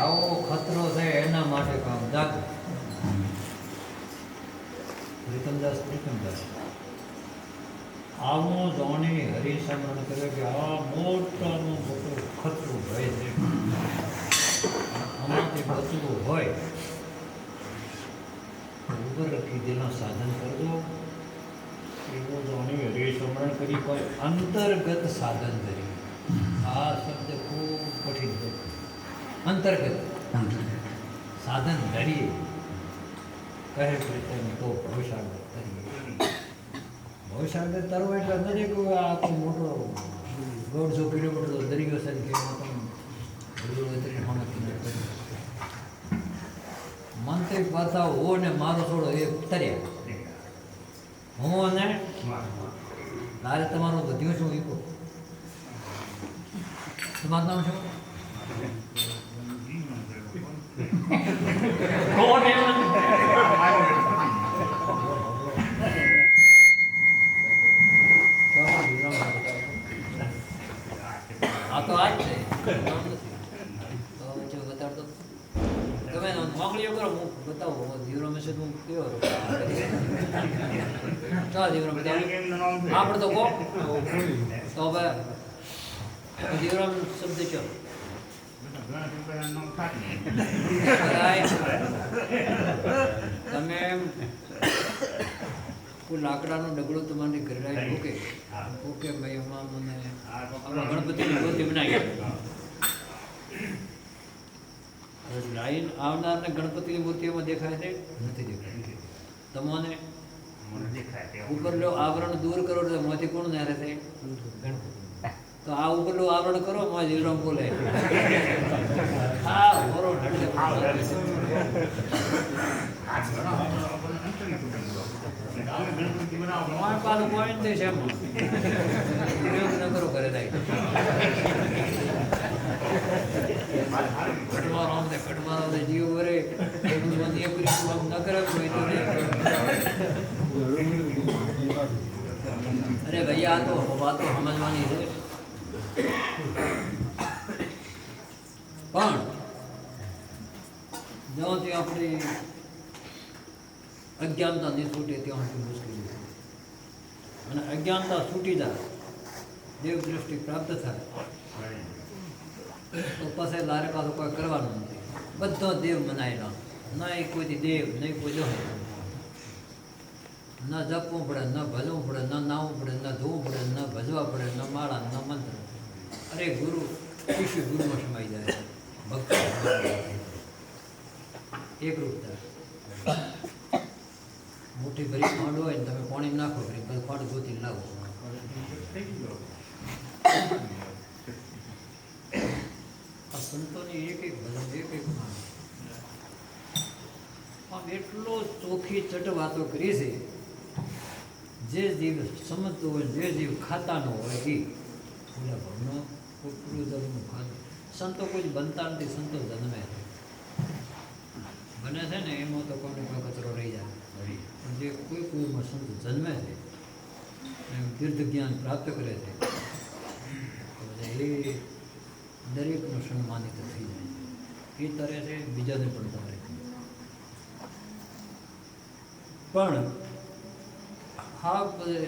આવો ખતરો થાય એના માટે કામ જાગો. પ્રીતમદાસ આવું જાણી હરિસમરણ કરે કે આ મોટાનો મોટો ખતરો ભય છે, આમાંથી બચવું હોય ઉપર કીધેલા સાધન કરજો. એવું જાણી હરિસમરણ કરી કોઈ અંતર્ગત સાધન કરી. આ શબ્દ ખૂબ કઠિન છે. અંતર્ગત સાધન ધરીએ કહે પ્રીતમ તો ભવસાગર તરીએ. ભવસાગર તરવો એટલે નથી કે આ તો મોટો 150 કિલોમીટર દરિયો છે કે મંત્રી પાછા હો ને મારો છોડો એ તર્યા હું અને તારે તમારું બધું શું ઈકો. તમારું નામ શું? આ તો આજ છે બતાડતો તમે મોકલીઓ કરો હું બતાવો દીવરો મેં છે તું કેવો ચાલ દીવરો આપણે તો કહો તો હવે દીવરો શબ્દ કયો તમે કોઈ લાકડાનો ડગડો તમારી ઘરે આવી ઓકે ઓકે ભાઈ એમાં મને ગણપતિની મૂર્તિ બનાવી લાઈન આવનારને ગણપતિની મૂર્તિઓમાં દેખાય છે નથી દેખાય તમને ઉપરલો આવરણ દૂર કરો એટલે મોથી કોણ ના રહેશે ગણપતિ. તો આ ઉપરલું આવરણ કરો મોજ વિરામ બોલે હા બરો પોઈન્ટ છે કરો કરે કટમાં જીવ ભરે ન કરે અરે ભાઈ આ તો વાતો સમજવાની છે. પણ જ્યાંથી આપણી અજ્ઞાનતા નહીં છૂટે ત્યાં સુધી મુશ્કેલી છે. અને અજ્ઞાનતા છૂટી જાય દેવ દૃષ્ટિ પ્રાપ્ત થાય તો પછી લારકા તો કોઈ કરવાનું નથી. બધો દેવ મનાયેલા નહીં કોઈથી દેવ નહીં કોઈ દોહ ન જપવું પડે ન ભજવું પડે ન નાવું પડે ન ધોવું પડે ન ભજવા પડે ન માળા ન મંત્ર. અરે ગુરુ શિષ્ય ગુરુમાં સમાઈ જાય ભક્ત એકરૂપતા. મોટી ભરી ખાંડ હોય ને તમે પાણી નાખો કરી પછી ખાંડ ગોતી લાવો. આ સંતોની એક ભજન એક આમ એટલો ચોખ્ખી ચટ વાતો કરી છે. જે જીવ સમજતો હોય જે જીવ ખાતાનો હોય એ પૂરા ભવનો પૂરું ધર્મનું ખાતું. સંતો કોઈ બનતા નથી, સંતો જન્મે છે બને છે ને એમાં તો કોઈ કોઈ કચરો રહી જાય. પણ જે કોઈ કોઈમાં સંત જન્મે છે એમ તીર્થ જ્ઞાન પ્રાપ્ત કરે છે એ દરેકનો સન્માનિત થઈ જાય. એ તરે છે બીજાને પણ તરે. પણ હા બધે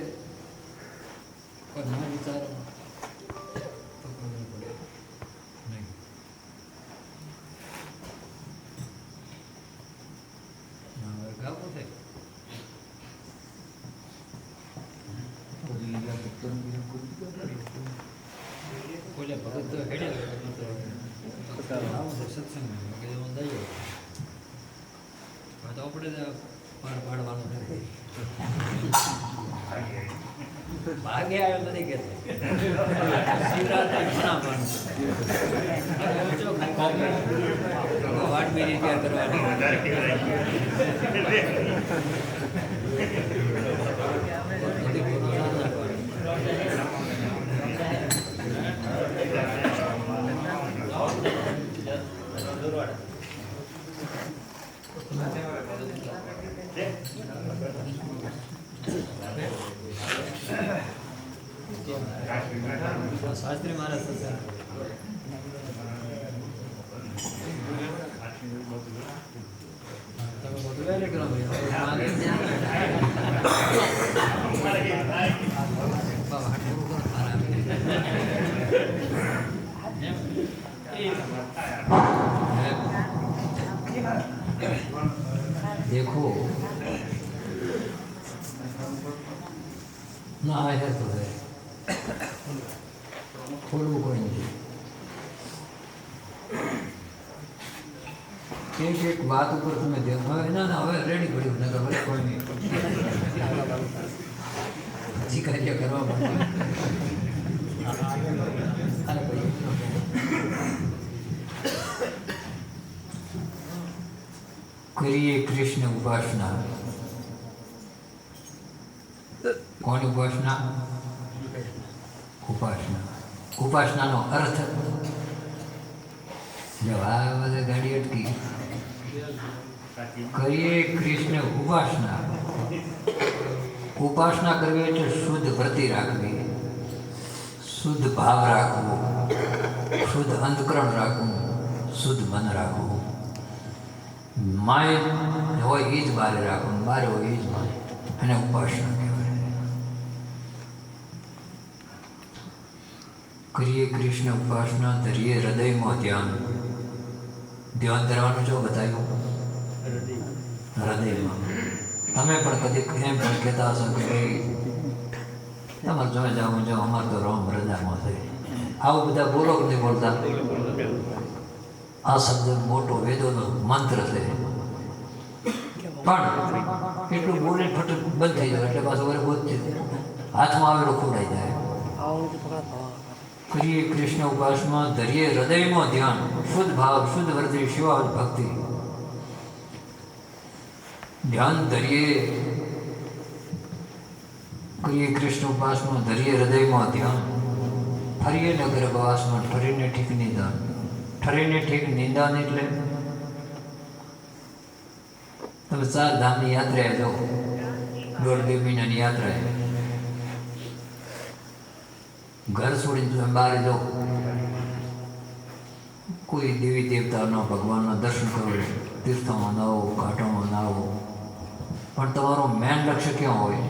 કોઈ ના વિચારો તો કરવું પડે નહીં. હવે ગાવું છે કોઈ ભગત તો હેડે આવું છે સત્સંગ દઈએ તો આપણે પાડવાનું નથી. ભાગે આવ્યો નથી કે વાટ મેરી તૈયાર કરવાની. શાસ્ત્રી મહારાજ ટેલિગ્રામ देखो ना है तो है खोलू कोई नहीं एक बात ऊपर तुम्हें देखो ना ना હવે રેડી પડ્યું ને હવે કોઈ નહીં હજી કાર્ય કરવા માટે કરીએ કૃષ્ણ ઉપાસના કોની ઉપાસના ઉપાસના ઉપાસનાનો અર્થ જો આ બધા ગાડી અટકી કરીએ કૃષ્ણ ઉપાસના ઉપાસના કરવી એટલે શુદ્ધ વૃત્તિ રાખવી શુદ્ધ ભાવ રાખવો શુદ્ધ અંતકરણ રાખવું શુદ્ધ મન રાખવું માય હોય એ જ બારે રાખવું બારે હોય એ જ માય અને ઉપાસના કહેવાય કરીએ કૃષ્ણ ઉપાસના ધરીએ હૃદયમાં ધ્યાન ધ્યાન ધરવાનું જો બતાવ્યું હૃદયમાં તમે પણ કદી એમ પણ કહેતા હશો કે ભાઈ તમારે જોઈ જાઓ જો અમારે તો રોમ હૃદયમાં છે આવું બધા બોલો કે નહીં બોલતા આ શબ્દ મોટો વેદોનો મંત્ર છે પણ એટલું બોલે ફટ બંધ થઈ જાય એટલે પાછું વરે બોલતી હાથમાં આવેલું ખોડાઈ જાય કરીએ કૃષ્ણ ઉપાસના ધરીએ હૃદયમાં ધ્યાન શુદ્ધ ભાવ શુદ્ધ વૃત્તિ શિવા ભક્તિ ધ્યાન ધરીએ કરીએ કૃષ્ણ ઉપાસના ધરીએ હૃદયમાં ધ્યાન ફરીએ નગર પ્રવાસમાં ઠરીને ઠીક નિદાન ઠરીને ઠીક નિદાન એટલે તમે 4 ધામની યાત્રાએ જાઓ 1.5 મહિનાની યાત્રાએ ઘર છોડીને તમે બહાર જાઓ કોઈ દેવી દેવતાના ભગવાનના દર્શન કરો તીર્થોમાં ના આવો ઘાટોમાં ના આવો પણ તમારું મેન લક્ષ્ય ક્યાં હોય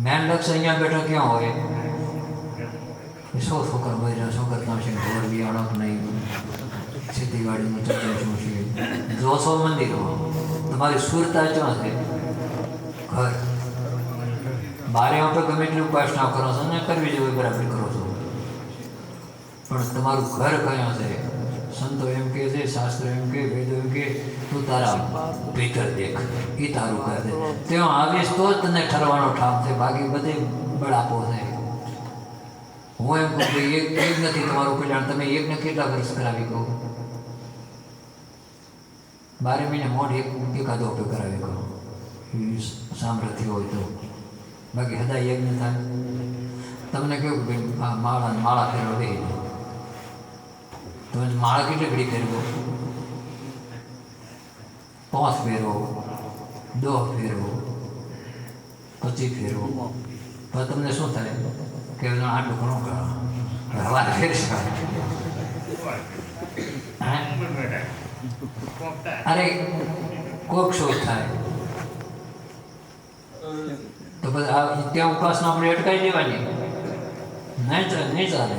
મેન લક્ષ્ય અહીંયા બેઠા ક્યાં હોય સો છોકરા બહેરા છોકરા ત્યાં છે ઘર બિયાણક નહીં ખેતીવાડીનું ચર્ચા શું છે જોશો મંદિરમાં તમારી સુરતા ક્યાં છે ઘર બારે આપણે ગમે એટલી ઉપાસના કરો છો ને કરવી જોઈએ બરાબર કરો છો પણ તમારું ઘર કયા છે સંતો એમ કહે છે શાસ્ત્ર એમ કે વેદો એમ કે તું તારા ભીતર દેખ એ તારું ઘર છે ત્યાં આવીશ તો જ તને ઠરવાનો ઠામ છે બાકી બધે બળાપો છે હું એમ કહું કે એક નથી તમારું કલ્યાણ તમે એકને કેટલા વર્ષ કરાવી કહો 12 મહિને મોઢ એકાદો આપે કરાવી કહો સામર્થ્ય હોય તો બાકી હદા યજ્ઞ થાય તમને કેવું કે માળા ફેરવા દે તમે માળા કેટલી ઘડી ફેરવો 5 ફેરવો 10 ફેરવો 25 ફેરવો તો તમને શું થાય કે આટલું ઘણું કરો હવા ફેરશે અરે કોક શોધ થાય તો બધા ત્યાં ઉપાસના આપણે અટકાવી દેવાની નહીં ચાલે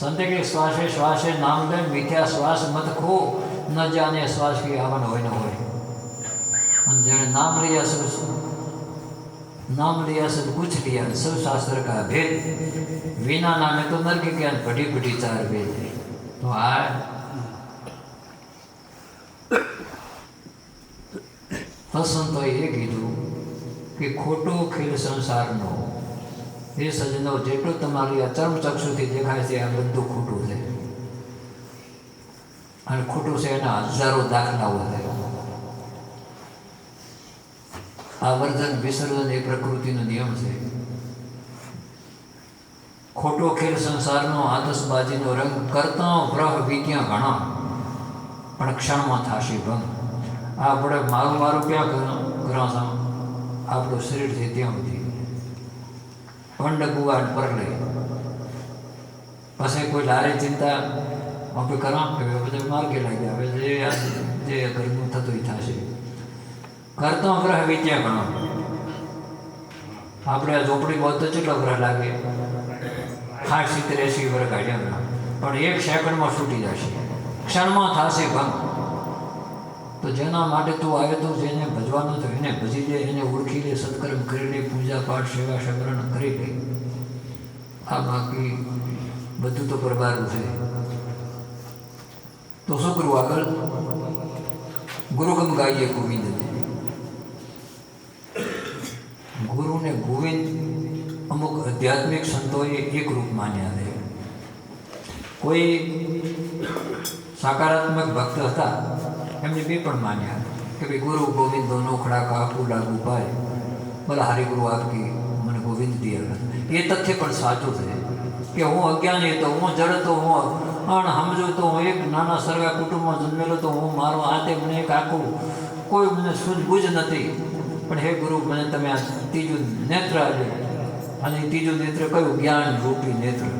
સંતે કે શ્વાસે શ્વાસે નામ લે મિથ્યા શ્વાસ મત ખો ન જાને શ્વાસ કે આવવાનો હોય ન હોય અને જેણે નામ लिया सब कुछ लिया सब शास्त्र का भेद विना नामे तो नर के ज्ञान पढ़ी पढ़ी 4 वेद तो आ સંતોએ એ કીધું કે ખોટો ખેલ સંસારનો એ સજ્જનો જેટલું તમારી અચર્મ ચક્ષુથી દેખાય છે આ બધું ખોટું છે અને ખોટું છે એના હજારો દાખલાઓ છે આ વર્જન વિસર્જન એ પ્રકૃતિનો નિયમ છે ખોટો ખેલ સંસારનો આતશબાજીનો રંગ કરતા ગ્રહ વિદ્યા ઘણા પણ ક્ષણમાં થશે ભંગ આપણે મારું ક્યાં કરો છો આપણું શરીર છે ત્યાં સુધી પંડ ગુવાટ પર લે પછી કોઈ લારે ચિંતા આપણે કરવા બધા માર્ગે લાગ્યા હવે જે ઘરનું થતું એ થશે. કરતો ગ્રહ વિદ્યા ગણો. આપણે આ ઝોપડી બહુ તો કેટલો ગ્રહ લાગે? 60-80 વર્ષ કાઢ્યા, પણ એક સેકન્ડમાં છૂટી જશે, ક્ષણમાં થશે ભંગ. તો જેના માટે તું આવ્યો તો જેને ભજવાનો તો એને ભજી દે, એને ઓળખી લે, સત્કર્મ કરી લે, પૂજા પાઠ સેવા સગરણ કરી લે. આ બાકી બધું તો પરબારું છે. તો શું કરવું આગળ? ગુરુગમ ગાઈએ ગોવિંદને. ગુરુને ગોવિંદ અમુક આધ્યાત્મિક સંતોએ એક રૂપ માન્યા છે. કોઈ સકારાત્મક ભક્ત હતા એમને બે પણ માન્યા કે ભાઈ ગુરુ ગોવિંદ દોનો ખડા કાપુ લાગુ પાય, બોલા હરિગુરુ આપકી મને ગોવિંદ દિયા. એ તથ્ય પણ સાચું છે કે હું અજ્ઞાની હતો, હું જડ હતો, હું અણસમજો તો, હું એક નાના સરગા કુટુંબમાં જન્મેલો તો, હું મારો આતે મને એક આખું કોઈ મને સૂઝબૂઝ નથી. પણ હે ગુરુ, મને તમે આ ત્રીજું નેત્ર આપ્યું, અને ત્રીજું નેત્ર કયું? જ્ઞાન રૂપી નેત્ર.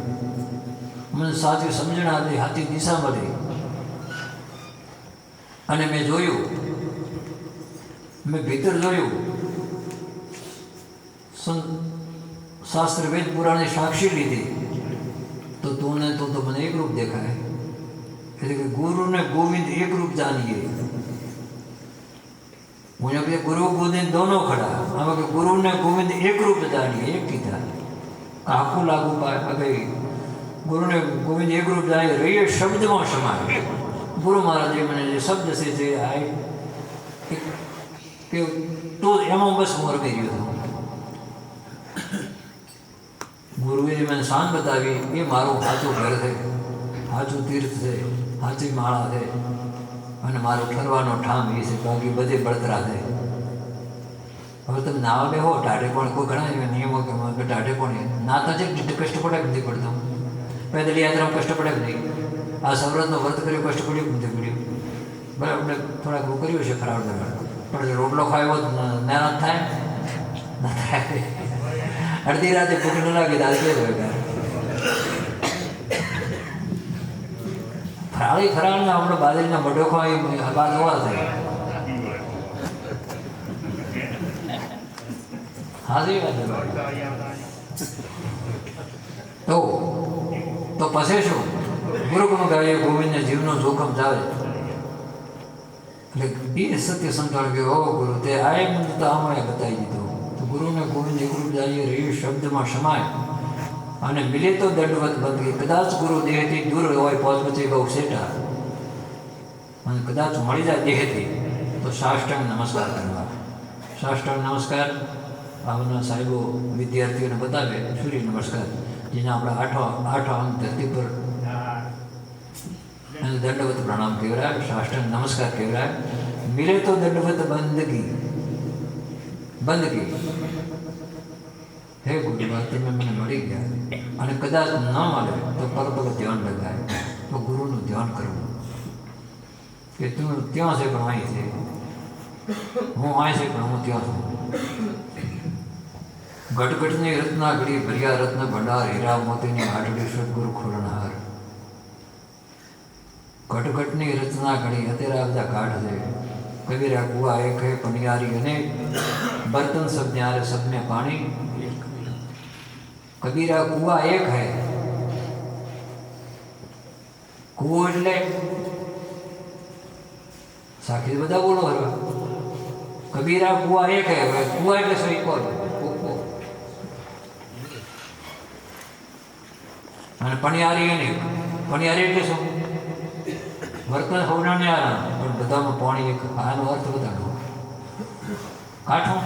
મને સાચી સમજણ આપી, સાચી દિશા મળી. અને મેં જોયું, મેં ભીતર જોયું, શાસ્ત્ર વેદ પુરાણે સાક્ષી લીધી, તો તું તો મને એક રૂપ દેખાય. એટલે કે ગુરુને ગોવિંદ એક રૂપ જાણીએ. હું કે ગુરુ ગોવિંદ દોનો ખડા, આમાં કે ગુરુને ગોવિંદ એક રૂપ જાણીએ, એક કીધા આખું લાગુ પાય. ભાઈ ગુરુને ગોવિંદ એક રૂપ જાણીએ, રહીએ શબ્દમાં સમાય. ગુરુ મહારાજે મને જે શબ્દ છે જે કે તો એમાં બસ હું રમી ગયો હતો. ગુરુએ મને શાન બતાવી, એ મારું સાચું ઘર છે, સાચું તીર્થ છે, સાચી માળા છે, અને મારો ઠરવાનો ઠામ એ છે. બાકી બધે બળતરા છે. હવે તમે નાવા બેહો ટાઢે પણ કોઈ ઘણા નિયમો કે ટાઢે પણ ના તો છે કષ્ટ પડે નથી પડતો. પેદલ યાત્રામાં કષ્ટ પડે નહીં. આ સૌરતનો વ્રત કર્યો, કષ્ટ પડ્યું નથી પડ્યું. બરાબર, આપણે થોડાક કર્યું છે ફરાળ દરબાર, પણ રોટલો ખાયો મહેનત થાય ના થાય. અડધી રાતે ભૂખ ન લાગે તો આજે ફરાળના આપણે બાજરીના મઢો ખાય બાદ હોવા થાય. હાજી વાત. તો પછી શું? ગુરુકુળ ગાય ગોવિંદને જીવનો જોખમ જાવે. એટલે એ સત્ય સમજાણ કે ઓ ગુરુ તે આય મને તો આમાં બતાવી દીધું. તો ગુરુને ગોવિંદ એક રૂપ જઈએ, રહ્યું શબ્દમાં સમાય, અને મિલે તો દંડવત બંદગી. કદાચ ગુરુ દેહથી દૂર હોય, પહોંચ પછી બહુ સેટા, અને કદાચ મળી જાય દેહથી, તો સાષ્ટાંગ નમસ્કાર કરવા. સાષ્ટાંગ નમસ્કાર આવના સાહેબો વિદ્યાર્થીઓને બતાવે, સૂર્ય નમસ્કાર, જેને આપણે આઠો અંગ ધરતી પર દંડવત પ્રણામ કહેવાય, સાષ્ટાંગ નમસ્કાર કહેવાય. મિલે તો દંડવત બંદગી. હે ગુરુવા, તમે મને મળી ગયા, અને કદાચ ન મળે તો પલ ધ્યાન લગાય. તો ગુરુનું ધ્યાન કરવું કે તું ત્યાં છે પણ અહીં છે, હું અહીં છે પણ હું ત્યાં છું. ઘટઘટની રત્ના ઘડી ભર્યા રત્ન ભંડાર, હીરા મોતીની હાટડી સદગુરુ ખોલનહાર. ઘટઘટની રચના ઘડી અત્યારે આ બધા ઘાટ છે. કબીરા કુવા એક હે પનિયારી અનેક, બર્તન સબ ન્યારે સબને પાણી. કબીરા કુવા એક હૈ. કુવો એટલે સાખી બધા બોલો હરવા. કબીરા કુવા એક હૈ. કુવા એટલે શું? કોણ? અને પણિયારી અનેક. પણિયારી એટલે શું? વર્તન હોનાને આરામ, પણ બધામાં પાણી એક. આનો અર્થ બધાનો કાઠું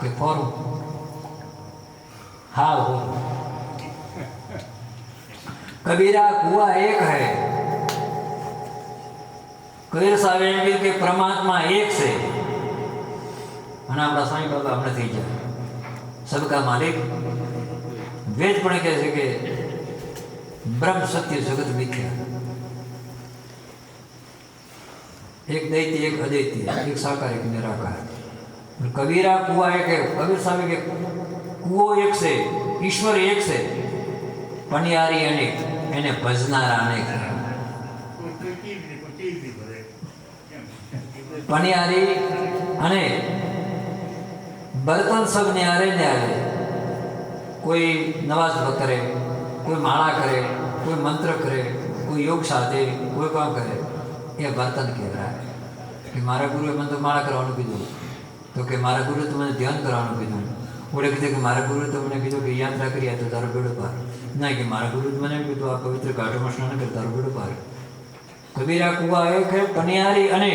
કે ફોરું. હા હો. કબીરા કુવા એક હૈ. કબીર સાહેબ એમ કહ્યું કે પરમાત્મા એક છે. અને આપણા સ્વામી બાબા હમણાં થઈ જાય સબકા માલિક. વેદ પણ કહે છે કે બ્રહ્મ સત્ય જગત મિથ્યા. એક દૈત્ય, એક અદૈત્ય, એક સાકાર, એક નિરાકાર. કબીરા કુવા એક. કબીર સાહેબ કે કુવો એક છે, ઈશ્વર એક છે, પણિયારી અનેક, એને ભજનારા અનેક. પણિયારી અને બર્તન સબ ન્યારે ન્યારે કોઈ નવાજ કરે, કોઈ માળા કરે, કોઈ મંત્ર કરે, કોઈ યોગ સાધે, કોઈ કામ કરે, એ બર્તન કહેવાય. કે મારા ગુરુએ મને તો માળા કરવાનું કીધું, તો કે મારા ગુરુએ તો મને ધ્યાન કરવાનું કીધું, ઓળે કીધું કે મારા ગુરુએ તો મને કીધું કે યાત્રા કરી તો તારો બેડો પાર. નહીં કે મારા ગુરુએ મને એમ કીધું આ પવિત્ર ઘાટોમાં સ્નાન કરે તારો બેડો પાર. કબીરા કુવા એક છે પણિયારી અને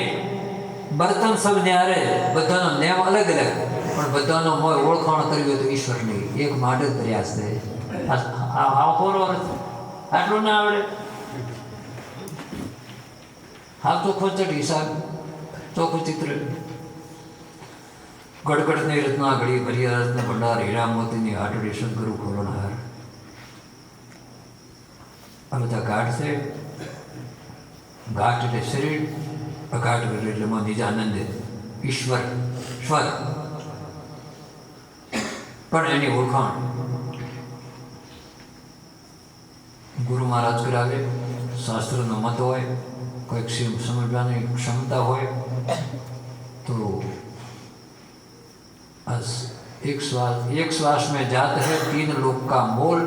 બર્તન સબ ન્યારે, બધાનો નેમ અલગ અલગ, પણ બધાનો મોય ઓળખાણ કરવી હોય તો ઈશ્વરની એક માટે જ પ્રયાસ થાય. આટલું ના આવડે. હા તો ખોચટ હિસાબ ચોખ્ખું ચિત્ર. ગડગડની રત્ના ઘડી ભરિયા રત્ન ભંડાર હીરા મોતીની હાટડી સદગુરુ ખોલનહાર. આ બધા ઘાટ છે. ઘાટ એટલે શરીર, અઘાટ એટલે મન, નિજાનંદ ઈશ્વર સ્વર. પણ એની ઓળખાણ ગુરુ મહારાજ કરાવે. શાસ્ત્રનો મત હોય, કોઈક સમજવાની ક્ષમતા હોય તો एक श्वास में जात है 3 लोक का मोल,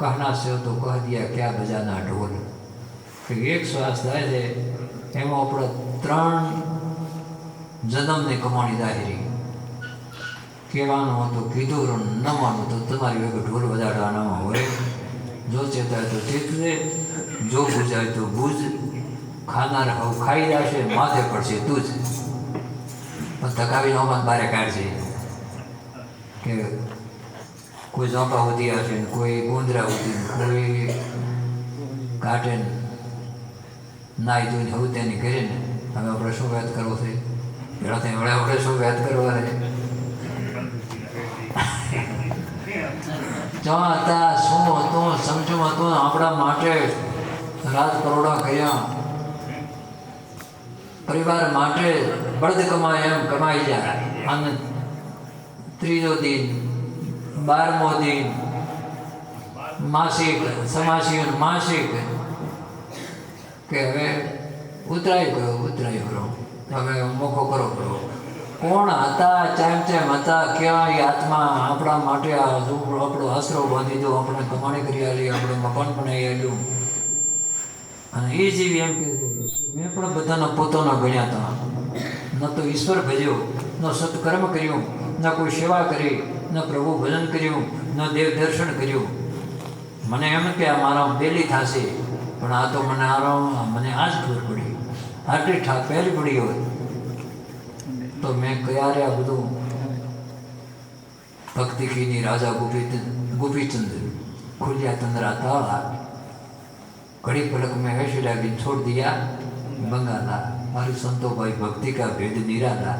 कहना से तो कह दिया क्या बजाना ढोल. કે એક શ્વાસ થાય છે એમાં આપણે 3 જન્મની કમાણી દાહેરી. કહેવાનું હતું કીધું, ન માનું તો તમારી વગર ઢોલ વજાડવાનામાં હોય. જો ચેતાય તો ચેતવે, જો બુજાય તો બુજ. ખાનાર હવ ખાઈ જશે, માથે પડશે તું જ. પણ તકાવી નોમાં બારે કાઢશે કે કોઈ ઝોંપા ઉધી હશે ને કોઈ ગોંદરા ઉધી ને કોઈ કાઢે ને નાઈ ધોઈને હવે તેની કરે ને. હવે આપણે શું વાત કરવો છે? પેલા ત્યાં વડે આપણે શું વાત કરવા છે? જ્યાં હતા શું હતું સમજવું હતું આપણા માટે રાત કરોડા કર્યા. પરિવાર માટે બળદ કમાય એમ કમાઈ જાય. અને 3જો દિન 12મો દિન માસિક સમાસિક માસિક કે હવે ઉતરાય કરો હવે મોકો કરો. કોણ હતા, ચેમ હતા, ક્યાં એ આત્મા આપણા માટે આપણો આશરો બાંધી દો, આપણે કમાણી કરી આલી, આપણે મકાન બનાવી આલ્યું. અને એ જીવ એમ કે મેં પણ બધાના પોતાના ગણ્યા હતા. ન તો ઈશ્વર ભજ્યો, ન સત્કર્મ કર્યું, ન કોઈ સેવા કરી, ન પ્રભુ ભજન કર્યું, ન દેવ દર્શન કર્યું. મને એમ કે આ મારા પહેલી થશે, પણ આ તો મને આ જ ખબર પડી. આટલી ઠાક પહેલી પડી હોય તો મેં ક્યારે આ બધું ભક્તિ કીની રાજા ગોપીચંદ ખુલ્યા તંદરા તાળા. घड़ी पलक में ऐसे लागी छोड़ दिया बंगाला. मारी संतो भाई भक्ति का भेद निराला.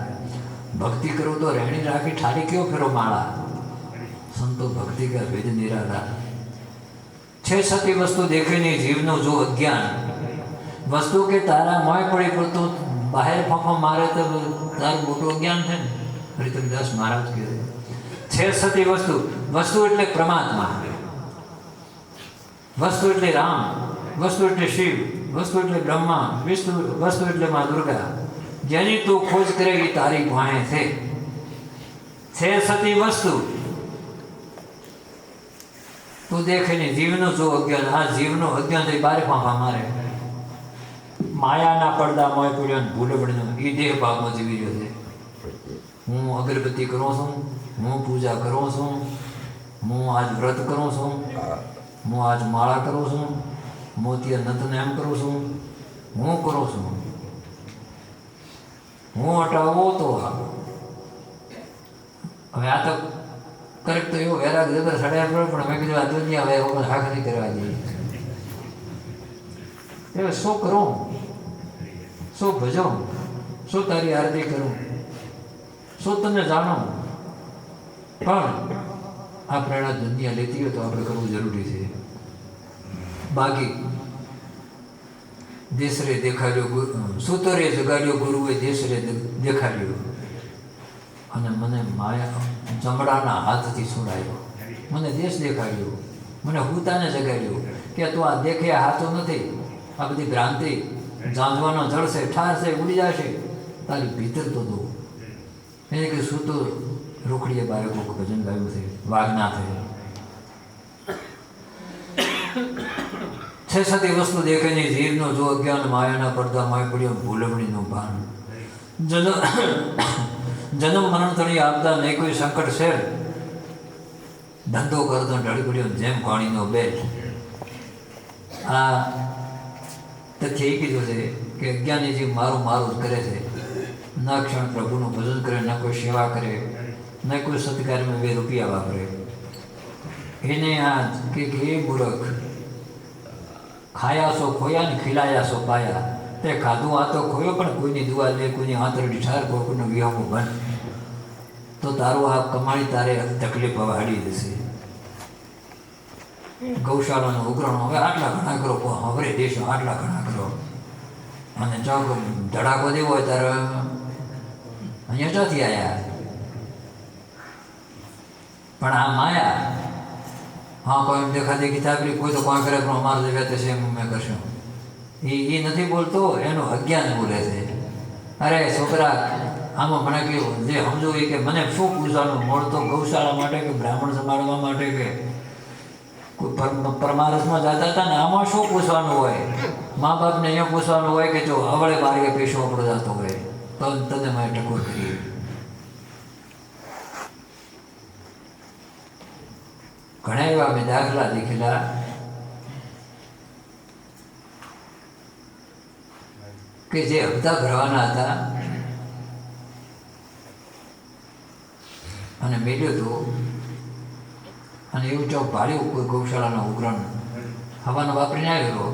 भक्ति करो तो रहनी राखी ठारी क्यों फिरो माला. संतो भक्ति का भेद निराला. 6 सती वस्तु देखे नहीं जीवनो जो अज्ञान. वस्तु के तारा मोय पड़ी पर तो बाहर फफा मारे तो तार मोटो अज्ञान है. हरितमदास महाराज कहते 6 सती वस्तु એટલે પરમાત્મા, વસ્તુ એટલે રામ, વસ્તુ એટલે શિવ, વસ્તુ એટલે બ્રહ્મા, વસ્તુ એટલે માં દુર્ગા. જેની તું ખોજ કરે એ તારી ભાણે છે. 6 સતી વસ્તુ તું દેખે ને જીવનો જો અજ્ઞાન. આ જીવનો અજ્ઞાન થઈ બારે ફાંફા મારે. માયાના પડદા મોય પડ્યો ભૂલે પડ્યો એ દેહ ભાગમાં જીવી રહ્યો છે. હું અગરબત્તી કરું છું, હું પૂજા કરું છું, હું આજ વ્રત કરું છું, હું આજ માળા કરું છું, મોતિયા નતને એમ કરું છું, હું કરું છું. હું હટાવો તો હવે આ તો કરેક્ટ તો એવો વેરાગ જતો સડ્યા પડે. પણ મેં કીધું આ દુનિયા હવે વખત હાક નહીં કરવા જઈએ. એ શું કરું, શું ભજો, શું તારી આરતી કરું, શું તને જાણો. પણ આ પ્રેરણા દુનિયા લેતી હોય તો આપણે કરવું જરૂરી છે. બાકી દેશરે દેખાડ્યો, સૂતરે જગાડ્યો ગુરુએ દેશરે દેખાડ્યો. અને મને માયા ચમડાના હાથથી છોડાયો. મને દેશ દેખાડ્યો, મને હુતાને જગાડ્યો કે તું આ દેખે હાથો નથી, આ બધી ભ્રાંતિ જાંજવાનો જળશે, ઠારશે, ઉડી જશે, તારી ભીતર તો દો. એને કે શું તો રોકડીએ બાળકો ભજન ગાયું છે, વાઘના થઈ છે સતી વસ્તુ દેખે નહીં, જીવનો જો અજ્ઞાન માયાના પડદા માય પડ્યો ભૂલવણીનું ભાન. જન્મ મરણ તળી આપતા નહીં કોઈ સંકટ છે, ધંધો કરતો ઢળી પડ્યો જેમ પાણીનો બેટ. આ તથ્ય એ કીધું છે કે અજ્ઞાની જીવ મારું મારું જ કરે છે, ના ક્ષણ પ્રભુનું ભજન કરે, ના કોઈ સેવા કરે, ના કોઈ સત્કાર્યમાં 2 રૂપિયા વાપરે. એને આ કે એ મૂર્ખ, ખાયા સો ખોયા ને ખીલાયા સો પાયા. તે ખાધું આ તો ખોયો, પણ કોઈની દુઆ લે, કોઈની આંતરડી ઠાર, કોઈનું વિહમું બન, તો તારું આ કમાણી તારે તકલીફ હવે હાડી દેશે. ગૌશાળાનું ઉઘરાણું હવે આટલા ઘણા કરો, હવે દેશો આટલા ઘણા કરો, અને જો ધડાકો દેવો હોય ત્યારે અહીંયા ચોથી આવ્યા. પણ આ માયા, હા કોઈ એમ દેખા દેખી થાય, કોઈ તો કોઈ કરે પણ અમારે જે વ્યક્તિ છે એમ મેં કરશું, એ નથી બોલતો, એનું અજ્ઞાન બોલે છે. અરે છોકરા, આમાં મને કહ્યું જે સમજવું એ કે મને શું પૂછવાનું, મોડ તો ગૌશાળા માટે કે બ્રાહ્મણ સંભાળવા માટે કે કોઈ પરમારસમાં જતા હતા ને, આમાં શું પૂછવાનું હોય? મા બાપને અહીંયા પૂછવાનું હોય કે જો હવળે બારીએ પૈસો આપણો જતો હોય તો તને મેં ટકોર કરી. ઘણા એવા મેં દાખલા દેખેલા કે જે હપ્તા ભરવાના હતા અને મેળ્યો હતો, અને એવું ચોક ભાડ્યું કોઈ ગૌશાળાનો ઉઘરાણ હવાનો વાપરીને આવ્યો.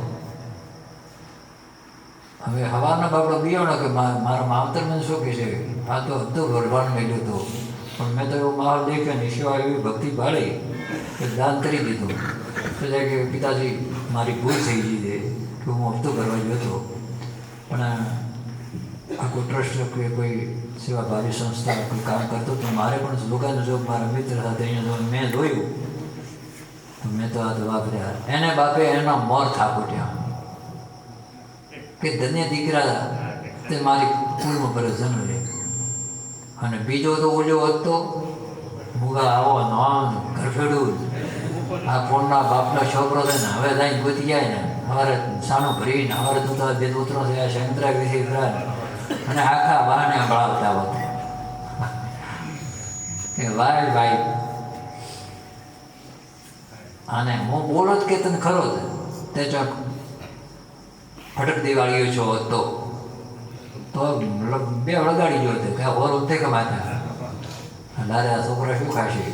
હવે હવાના બાપડો બીયો કે મારા માવતર મને શું કહે છે, આ તો હપ્તો ભરવાનો મેળ્યો હતો, પણ મેં તો એવો માહોલ દેખ્યો ને, સિવાય એવી ભક્તિ ભાળી કે દાન કરી દીધું. એટલે કે પિતાજી મારી ભૂલ થઈ ગઈ છે કે હું હપ્તો ભરવા ગયો હતો, પણ આ કોઈ ટ્રસ્ટ કે કોઈ સેવાભાવી સંસ્થા કોઈ કામ કરતો તો મારે પણ લોકોનો જો મારા મિત્ર સાથે અહીંયા મેં જોયું તો મેં તો આ તો વાપર્યા. એને બાપે એના મોર થાપોટ્યા કે ધન્ય દીકરા તે મારી કુળમાં પર જન્મ લે. અને બીજો તો ઓલ્યો હતો મુગા આવો નોન ઘરફેડું, આ ફોનના બાપનો છોકરો છે ને, હવે જઈને ગોતી જાય ને, સવારે સાનું ભરીને સવારે તો 2 દોતરો થયા, શંકરા વિધિ અને આખા બહાને બળાવતા હોત કે ભાઈ ભાઈ. અને હું બોલો જ કે તને ખરો જ તે ચોક ફટક દિવાળીઓ છો તો 2 વળગાડી ગયો હતો કે ઓર ઉઠે કે માતા લારે આ છોકરા શું ખાશે.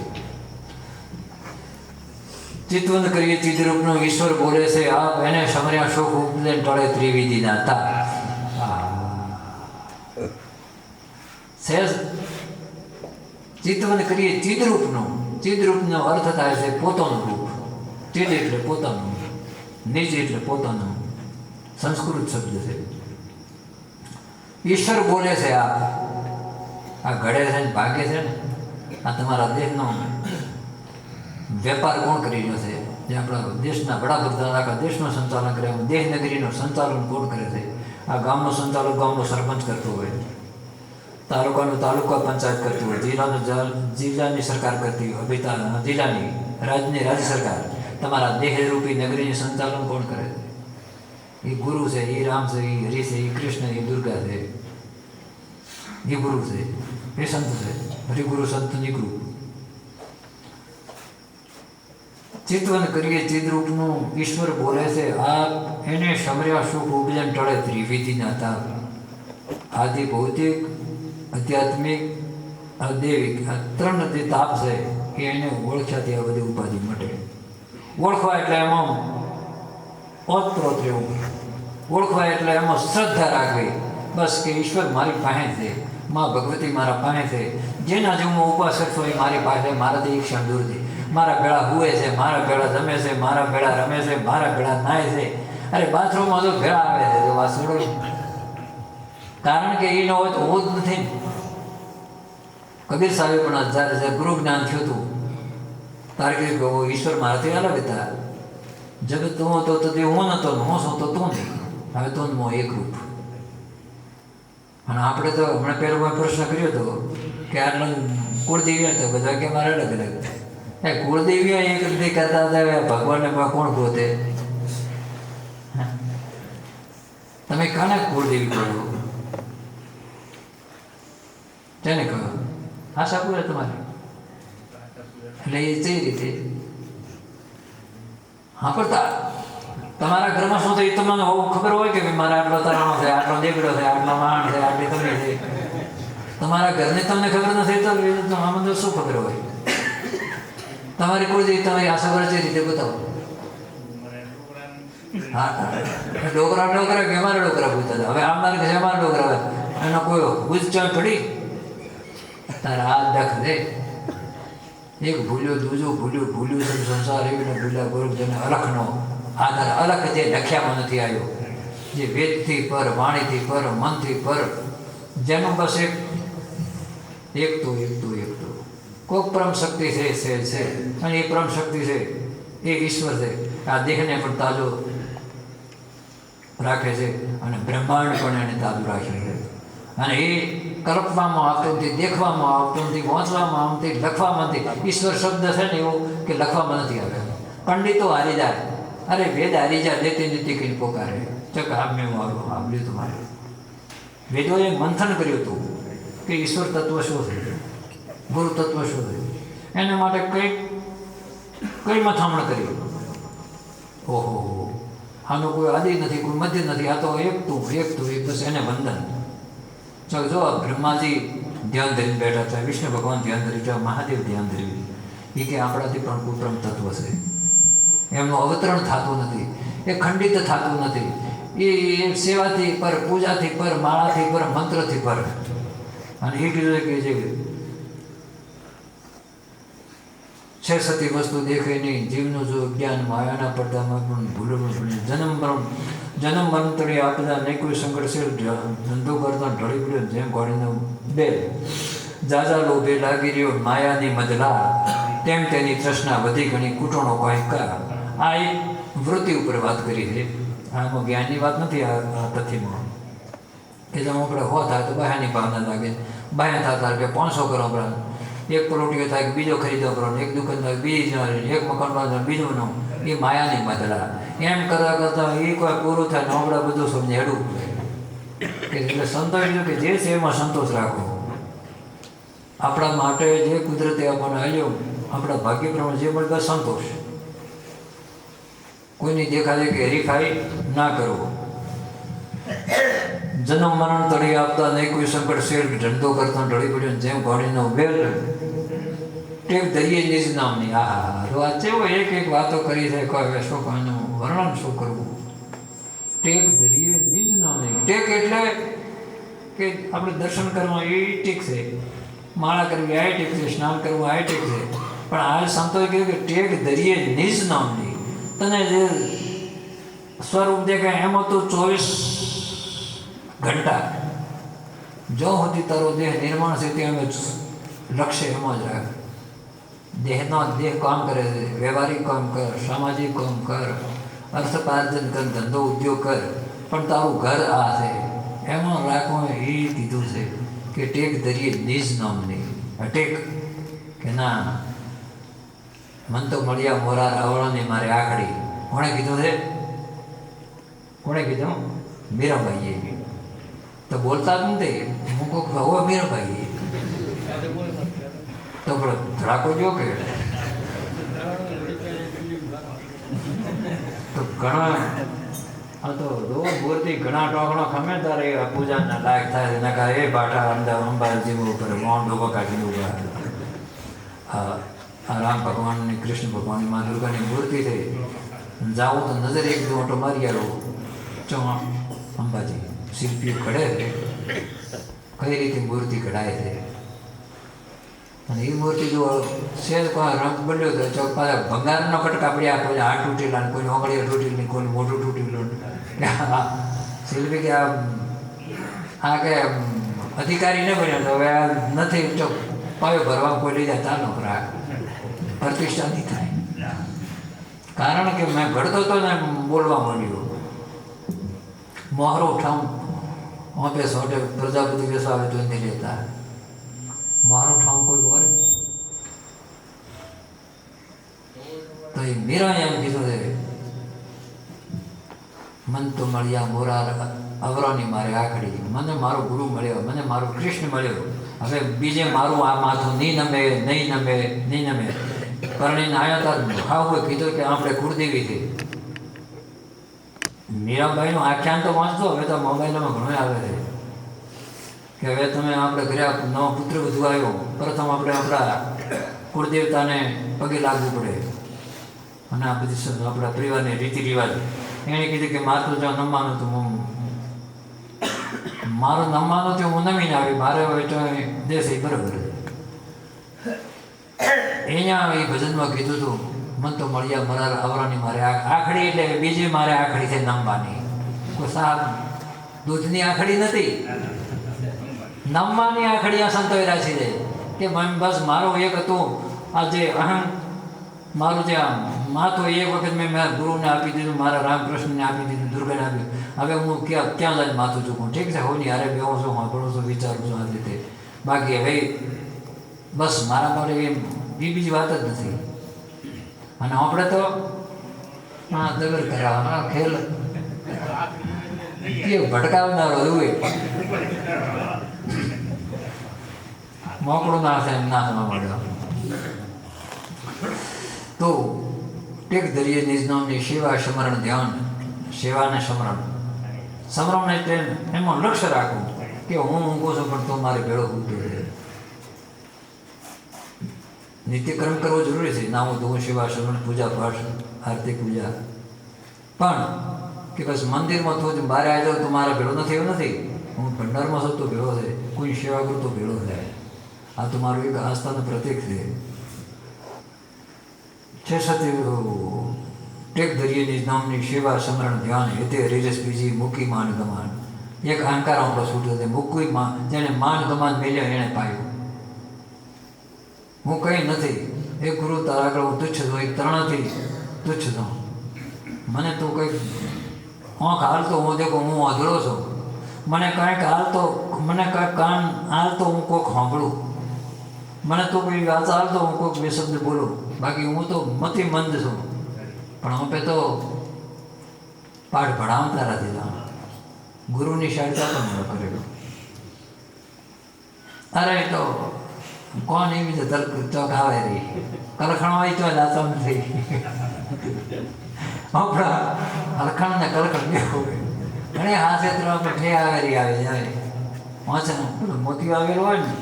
ચિત્તવંત કરીએ ચિત્તરૂપનો ઈશ્વર બોલે છે, આપ એને સમર્યા શોખ ઉપલે ટળે ત્રિવિધિના તા. ચિત્તવંત કરીએ ચિત્તરૂપનો અર્થ થાય છે પોતાનું રૂપ. ચિત્ત એટલે પોતાનું, નિજ એટલે પોતાનું, સંસ્કૃત શબ્દ છે. ઈશ્વર બોલે છે આ ઘડે છે ને ભાગે છે ને, આ તમારા દેશનો વેપાર કોણ કરી રહ્યો છે? જે આપણા દેશના વડાપ્રધાન આખા દેશનું સંચાલન કરે, દેહનગરીનું સંચાલન કોણ કરે છે? આ ગામનો સંચાલક ગામનો સરપંચ કરતો હોય, તાલુકાનું તાલુકા પંચાયત કરતું હોય, જિલ્લાની સરકાર કરતી હોય, જિલ્લાની રાજ્ય સરકાર. તમારા દેહરૂપી નગરીનું સંચાલન કોણ કરે છે? એ ગુરુ છે, એ રામ છે, એ હરિ છે, એ કૃષ્ણ, એ દુર્ગા છે, એ ગુરુ છે, એ સંત છે. હરિગુરુ સંત નીકળું. ચિત્તવન કરીએ ચિત્તરૂપનું ઈશ્વર બોલે છે, આપ એને સમર્યા સુખ ઉપજન ટળે ત્રિવિધિના તાપ. આદિ ભૌતિક, આધ્યાત્મિક, દૈવિક, આ 3 જે તાપ છે એ એને ઓળખ્યાથી આ બધી ઉપાધિ મટે. ઓળખવા એટલે એમાં ઓતપ્રોત રહેવું, ઓળખવા એટલે એમાં શ્રદ્ધા રાખવી. બસ કે ઈશ્વર મારી પાસે છે, મા ભગવતી મારા પાસે છે, જેના જેવું હું ઉપવાસ કરશો એ મારી પાસે, મારાથી એક ક્ષણ દૂર છે. મારા ભેળા હુએ છે, મારા ભેળા જમે છે, મારા ભેળા રમે છે, મારા ભેળા નાય છે. અરે બાથરૂમમાં તો ભેળા આવે છે તો વાસણો, કારણ કે એનો હોય તો હું જ નથી ને. કબીર સાહેબ પણ જ્યારે ગુરુ જ્ઞાન થયું હતું તારે કહ્યું કે ઈશ્વર મારાથી અલગ હતા, જગત તું હતો તો તે હું નહોતો ને હું છું તો તું નહીં. હવે તું ને હું એકરૂપ. અને આપણે તો હમણાં પહેલો મેં પ્રશ્ન કર્યો હતો કે આટલા કુળદેવી તો બધા કે મારે અલગ અલગ. એ કુળદેવી એક રીતે કરતા હતા, ભગવાનને કોણ ગોતે? તમે કાને કુળદેવી કહો? તેને કહ્યું આશા પૂરે તમારે. એટલે એ તે રીતે હા, પણ તમારા ઘરમાં શું થયું તમને ખબર હોય કે ભાઈ મારા આટલો તરાણો છે, આટલો દેગડો છે, આટલો માણ છે, આટલી તમે છે. તમારા ઘરને તમને ખબર નથી તો આમાં તો શું ખબર હોય? તમારી કુળદેવી તમારી આશા કરે છે રીતે બતાવો. હા, ડોકરા કે અમારા ડોકરા પૂછતા હતા. હવે અમારે કે અમારા ડોકરા હોય એનો કોઈ ઉચ્ચાર પડી તારા હાથ દાખ દે. એક ભૂલ્યો દૂજો ભૂલ્યું સંસાર એવીને ભૂલ્યા ગૌરવ જેને અલખનો આધાર અલખ જે લખ્યામાં નથી આવ્યો, જે વેદથી પર, વાણીથી પર, મનથી પર, જેનું બસ એકતું. કોઈક પરમ શક્તિ છે અને એ પરમ શક્તિ છે એ ઈશ્વર છે. આ દેહને પણ તાજો રાખે છે અને બ્રહ્માંડ પણ એને તાજું રાખે છે. અને એ કલ્પવામાં આવતો નથી, દેખવામાં આવતો નથી, વાંચવામાં આવતી, લખવામાં નથી. ઈશ્વર શબ્દ છે ને એવો કે લખવામાં નથી આવે. પંડિતો હારી જાય, અરે વેદ હારી જાય, દેતી નીતિ કહીને પોકારે ચક આમને મારું આંબલ્યું તમારે. વેદોએ મંથન કર્યું હતું કે ઈશ્વર તત્વ શું છે, ગુરુ તત્વ શું છે. એના માટે કઈ મથામણ કર્યું. ઓહો, આનો કોઈ આદિ નથી, કોઈ મધ્ય નથી, આ તો એકતું બસ એને વંદન. ચાલો જો બ્રહ્માજી ધ્યાન ધરીને બેઠા છે, વિષ્ણુ ભગવાન ધ્યાન ધરી છે, મહાદેવ ધ્યાન ધરી. એ કે આપણાથી પણ કુપરમ તત્વ છે, એમનું અવતરણ થતું નથી, એ ખંડિત થતું નથી. એ સેવાથી પર, પૂજાથી પર, માળાથી પર, મંત્રથી પર. અને એ કીધું કે જે છે સતી વસ્તુ દેખે નહીં, જીવનું જો જ્ઞાન માયાના પડદામાં પણ ભૂલવું પડે. જન્મ મરણતળી આપતા નહીં કોઈ સંઘર્ષે ધંધો કરતા ઢળી પડ્યો જેમ ઘોડીનો બેલ. જાજા લોભે લાગી રહ્યો માયાની મદલા, તેમ તેની તૃષ્ણા વધી ઘણી કૂટણો કોઈ કર. આ એક વૃત્તિ ઉપર વાત કરી છે. આમાં જ્ઞાનની વાત નથી. આ તથ્યમાં કે જેમ આપણે હો થાય તો બહારની ભાવના લાગે, બાહ્ય થતા કે 500 કરો પડે, એક પરોટીઓ થાય કે બીજો ખરીદો કરો, એક દુકાન થાય બીજો, એક મકાન બાંધો બીજું નો. એ માયાની મદલા. એમ કરતાં એ કોઈ પૂરું થાય નોબડા બધું સમજે હેડું. એટલે સંતોષ કે જે છે એમાં સંતોષ રાખો. આપણા માટે જે કુદરતે આપણને આવ્યો, આપણા ભાગ્ય પ્રમાણે જે મળે સંતોષ. કોઈની દેખાડે કે હરીફાઈ ના કરવો. જન્મ મરણ તળી આપતા નહીં કોઈ સંકટ શેર, ધંધો કરતા ઢળી પડ્યો જેમ ઘોડીનો બેલ. ટેક દરિયે નિજ નામની. આ કેવો એક વાતો કરી છે, કોઈ શું કોઈનું વર્ણન શું કરવું. ટેક દરિયે નિજ નામની. ટેક એટલે કે આપણે દર્શન કરવા એ ટેક છે, માળા કરવી આ ટેક છે, સ્નાન કરવું આ ટેક છે. પણ આ સંતોએ કહ્યું કે ટેક દરિયે નિજ નામની. તને જે સ્વરૂપ દેખાય એમાં તો 24 ઘંટા જો સુધી તારો દેહ નિર્માણ છે ત્યાં લક્ષ્ય એમાં જ રાખ. દેહ કામ કરે છે, વ્યવહારિક કામ કર, સામાજિક કામ કર, અર્થપાર્જન કર, ધંધો ઉદ્યોગ કર, પણ તારું ઘર આ છે એમાં રાખવું. એ કીધું છે કે ટેક દરિયે નિજ નામની. ટેક કે ના મન તો મળ્યા મોરા રાવણાની મારે આખડી. કોણે કીધું છે? કોણે કીધું? મીરાબાઈએ. તો બોલતા જ નથી. હું કહું હવે મીરાબાઈએ તો પણ ધડાકો જો કે તો ઘણા આ તો રોજ બોલતી ઘણા ટોકણો ખમે તારે પૂજાના લાયક થાય. એના કારણે એ બાટા અંદર અંબાજી ઉપર મોંડો કાઢીને ઉભા. આ રામ ભગવાનની, કૃષ્ણ ભગવાનની, મા દુર્ગાની મૂર્તિ થઈ. જાઓ તો નજર એક ઓટો મારી આવ્યો. ચો અંબાજી શિલ્પીઓ ઘડે છે, કઈ રીતે મૂર્તિ ઘડાય છે. અને એ મૂર્તિ જો શેર રંગ બન્યો તો ચોક પાછા ભંગારનો કટકા પડ્યા. કોઈ હાથ તૂટેલા, કોઈ ઓગળીઓ તૂટેલી, કોઈ મોઢું તૂટેલું. શિલ્પી કે આ કે અધિકારી ન બન્યો તો હવે આ નથી ચોક પાયો ભરવા કોઈ લઈ જાય તાનો રાખ પ્રતિષ્ઠા નહીં થાય. કારણ કે મેં ભણતો હતો ને બોલવા માંડ્યો મોહરો ઠામ ઓપે સોટે પ્રજાપતિ બેસાવે તો નથી લેતા મોહરો ઠામ કોઈ બોરે તો એ મીરાએ એમ કીધું છે મન તો મળ્યા મોરા અવરોની મારે આખડી મને મારો ગુરુ મળ્યો મને મારો કૃષ્ણ મળ્યો હવે બીજે મારું આ માથું નહીં નમે નહીં નમે નહીં નમે પરણીને આવ્યા હતા હાવે કીધું કે આપણે કુળદેવી છે મીરાબાઈનું આખ્યાન તો વાંચતો હવે તો મોબાઈલમાં ઘણું આવે છે કે હવે તમે આપણે ઘરે નવો પુત્ર વધુ આવ્યો પ્રથમ આપણે આપણા કુળદેવતાને પગે લાગવું પડે અને આ બધી આપણા પરિવારની રીતિ રિવાજ એણે કીધું કે મારું જો નમવાનું હતું હું મારું નમવાનું હતું હું નમીને આવી મારે હવે તો દેશ એ બરાબર અહીંયા એ ભજનમાં કીધું હતું મન તો મળ્યા મરાર આવરાની મારે આખડી એટલે બીજી મારે આખડી છે નમવાની કોઈ સાહેબ દૂધની આખડી નથી નમવાની આખડી આ સંતોએ રાખી દે કે બસ મારો એક હતું આ જે અહમ મારું જે માથું એક વખત મેં મારા ગુરુને આપી દીધું મારા રામકૃષ્ણને આપી દીધું દુર્ગાને આપ્યું હવે હું ક્યાં જઈને માથું ચૂકું ઠીક છે હોની હારે બેહો છું સાંભળું છું વિચારું છું આ રીતે બાકી હવે બસ મારા માટે એ બીજી વાત જ નથી અને આપણે તો હા દગર કરાવવાના ખેલ કે ભટકાવનારો એવું મોકળું ના થાય ના થવા મળ્યો તો ટેક દરિયે નિજ નામની સેવા સમરણ ધ્યાન સેવાને સમરણ એટલે એમાં લક્ષ્ય રાખવું કે હું ઊંઘો છું પણ તો મારે ભેળો ઊંઘતો છે નિત્યક્રમ કરવો જરૂરી છે નામો ધોવું સેવા સમરણ પૂજા પાઠ આરતી પૂજા પણ કે બસ મંદિરમાં તો બહાર આવી જાઉં તો મારે ભેળો નથી એવું નથી હું ભંડારમાં છું તો ભેળો છે કોઈ સેવા કરું તો ભેળો થાય આ તો મારું એક આસ્થાનું પ્રતીક છે સતી ટેક દરિયેની નામની સેવા સમરણ ધ્યાન હેતે રેજસ બીજી મૂકી માન ગમાન એક અહંકાર આપણો છૂટો છે મૂકી માં જેને માન ગમાન મેલ્યો એણે પાયું હું કંઈ નથી એ ગુરુ તારા આગળ હું તુચ્છ છું એક તરણાથી તુચ્છ છું મને તું કંઈક આંખ હાલતો હું દેખો હું અધળો છું મને કાંઈક હાલતો મને કાંઈક કાન હાલતો હું કોઈક સાંભળું મને તો કોઈ વાત હાલતો હું કોઈક બે શબ્દ બોલું બાકી હું તો મતિ મંદ છું પણ હવે તો પાઠ ભણાવતા નથી જાણ ગુરુની શાળતા પણ ન કરેલું અરે તો કોણ એવી રીતે તર્ક ચોક આવે રહી કલખણવાળી તો જાતો નથી આપણા અલખણને કલખણ બે હોય ઘણી આ ક્ષેત્રમાં આપણે ઠે આવેલી આવે જાય વાંચન મોતી આવેલો હોય ને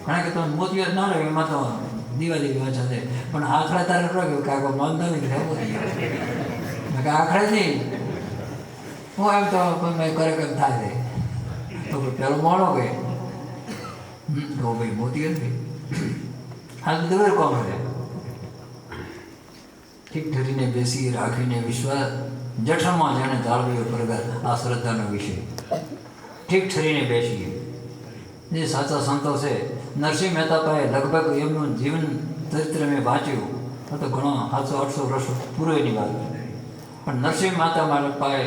ઘણા કે તમે મોતી જ ના રહે એમાં તો દિવાળી વાંચા છે પણ આખડા તારે રહ્યો કે આગળ નોંધતા નહીં રહેવું કે આખડા નહીં હું એમ તો મેં કરે કેમ થાય છે તો પેલો મોડો કે તો ભાઈ મોતી નથી હાલ દૂર કોમ રહે ઠીક ઠરીને બેસી રાખીને વિશ્વાસ જઠરમાં જાણે જાળવ્યો પ્રગટ આ શ્રદ્ધાનો વિષય ઠીક ઠરીને બેસીએ જે સાચા સંતો છે નરસિંહ મહેતા પાસે લગભગ એમનું જીવન ચરિત્ર મેં વાંચ્યું તો ઘણો 700-800 વર્ષ પૂર્વેની વાત પણ નરસિંહ મહેતા મારા પાસે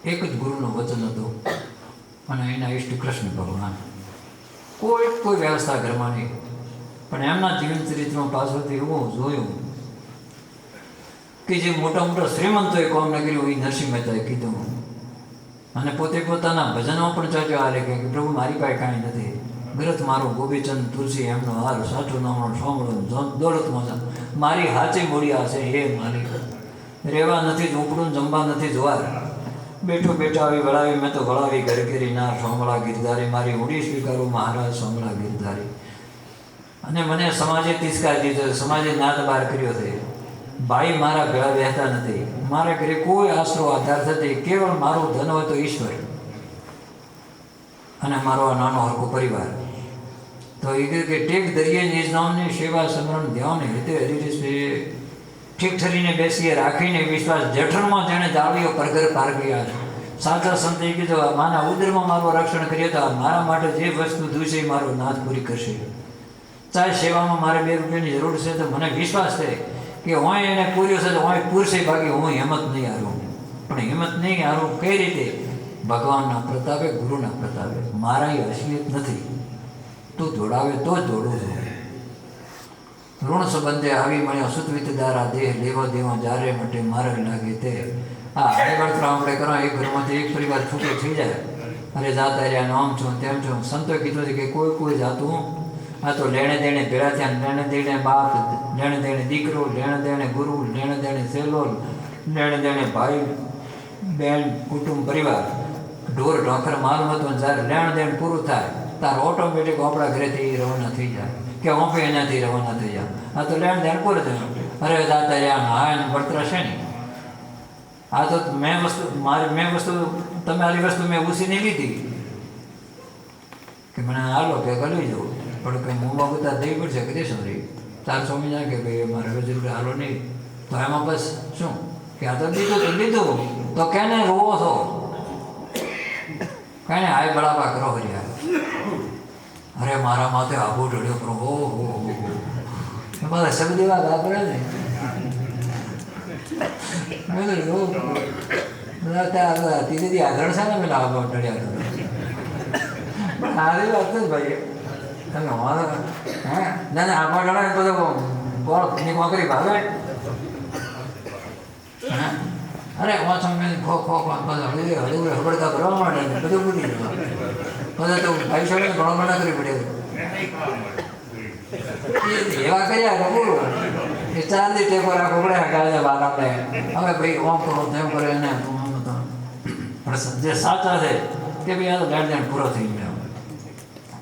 એક જ ગુરુનું વચન હતું અને એના ઈષ્ટ કૃષ્ણ ભગવાન કોઈ વ્યવસ્થા ઘરમાં નહીં પણ એમના જીવન ચરિત્રમાં પાછળથી એવું જોયું કે જે મોટા મોટા શ્રીમંતોએ કામ ન કર્યું એ નરસિંહ મહેતાએ કીધું અને પોતે પોતાના ભજનો પણ ચાચ્યો હાલે કે પ્રભુ મારી પાસે કાંઈ નથી ગ્રથ મારો ગોપીચંદ તુલસી એમનો હાર સાચો નામનો સોમળો દોલત મોજા મારી હાચી મોડિયા છે હે માલિક રહેવા નથી ઝૂંપડું જમવા નથી જોવાર બેઠો બેઠા આવી વળાવી મેં તો વળાવી ઘર કરી ના સોમળા ગીરધારી મારી ઉડી સ્વીકારું મહારાજ સોમળા ગીરધારી અને મને સમાજે તિરસ્કાર દીધો સમાજે નાદ બહાર કર્યો છે ભાઈ મારા ભેળા બેહતા નથી મારા ઘરે કોઈ આશરો આધાર નથી કેવળ મારું ધન હોય તો ઈશ્વર અને મારો આ નાનો હરકો પરિવાર તો એ કહે કે ટેક દરિયે નિજ નામની સેવા સમરણ ધ્યાન હેતે હરિરીશે ઠીક ઠરીને બેસીએ રાખીને વિશ્વાસ જઠરમાં જેણે જાળવ્યો પરગર પારગ્યા સાચા સંતે કીધું માના ઉદરમાં મારું રક્ષણ કરીએ તો મારા માટે જે વસ્તુ દૂષે એ મારો નાથ પૂરી કરશે ચાહે સેવામાં મારે 2 રૂપિયાની જરૂર છે તો મને વિશ્વાસ છે કે હું એને પૂર્યો છે હું પૂરશે બાકી હું હિંમત નહીં હારું. પણ હિંમત નહીં હારું કઈ રીતે? ભગવાનના પ્રતાપે, ગુરુના પ્રતાપે. મારા એ અસલિયત નથી. તું જોડાવે તો જ જોડું છું. ઋણ સંબંધે આવી મળ્યો સુતવિત દારા દેહ લેવા દેવા જારે માટે માર્ગ લાગે તે. હા હરિવર્તરા આપણે કરો એક ઘરમાંથી એક પરિવાર છૂટો થઈ જાય. અરે જાતા રહ્યા આમ છું તેમ છું. સંતોએ કીધું છે કે કોઈ જાતું આ તો લેણે દેણે ભેળા થયા. લેણે દેણે બાપ, લેણે દેણે દીકરો, લેણે દેણે ગુરુ, લેણે દેણે સેલો, લેણે દેણે ભાઈ બેન, કુટુંબ પરિવાર, ઢોર ઢોખર માલ હતો. જ્યારે લેણ દેણ પૂરું થાય તાર ઓટોમેટિક આપણા ઘરેથી રવાના થઈ જાય કે હું બી એનાથી રવાના થઈ જાય. આ તો લેણ દેણ પૂરું થયું. અરે દાતા રહ્યા હા એને બળતરા છે ને. આ તો મેં વસ્તુ તમારી વસ્તુ મેં ઉછીની લીધી કે મને હાલો કે ગળી જવું પણ કંઈ મોંમાં બધા દેવી પડશે કે દેશો રહી 400 મહિના કે ભાઈ મારે જરૂર હાલો નહીં. તો એમાં બસ શું કે આ તો લીધું તો કેને રોવો છો? કઈને હાય બળાપા કરો હરિયા. અરે મારા માથે આબુ ઢળ્યો કરો હો એ બધા શબ્દ એવા વાપરે ને. દીદી આગળ છે ને પેલા આબુ ઢળ્યા પણ આરી વાત જ ભાઈ તમે અમારો હે ના ના આબુ ઢળે બધો કોણ નોકરી ભાવે. અરે વાંચો મેં ખો હળબડકા કરવા માંડે બધું ભૂલી જવા બધા તો ભાઈ સાહેબ ઘણો ઘણા કરી પડે એવા કર્યા કે બોલો એ ચાંદી ટેકો રાખો પડે કાલે બાર આપણે હવે ભાઈ ઓમ કરો તેમ કરે એને પણ જે સાચા છે કે ભાઈ આ તો ગાર્જન પૂરો થઈ ગયો.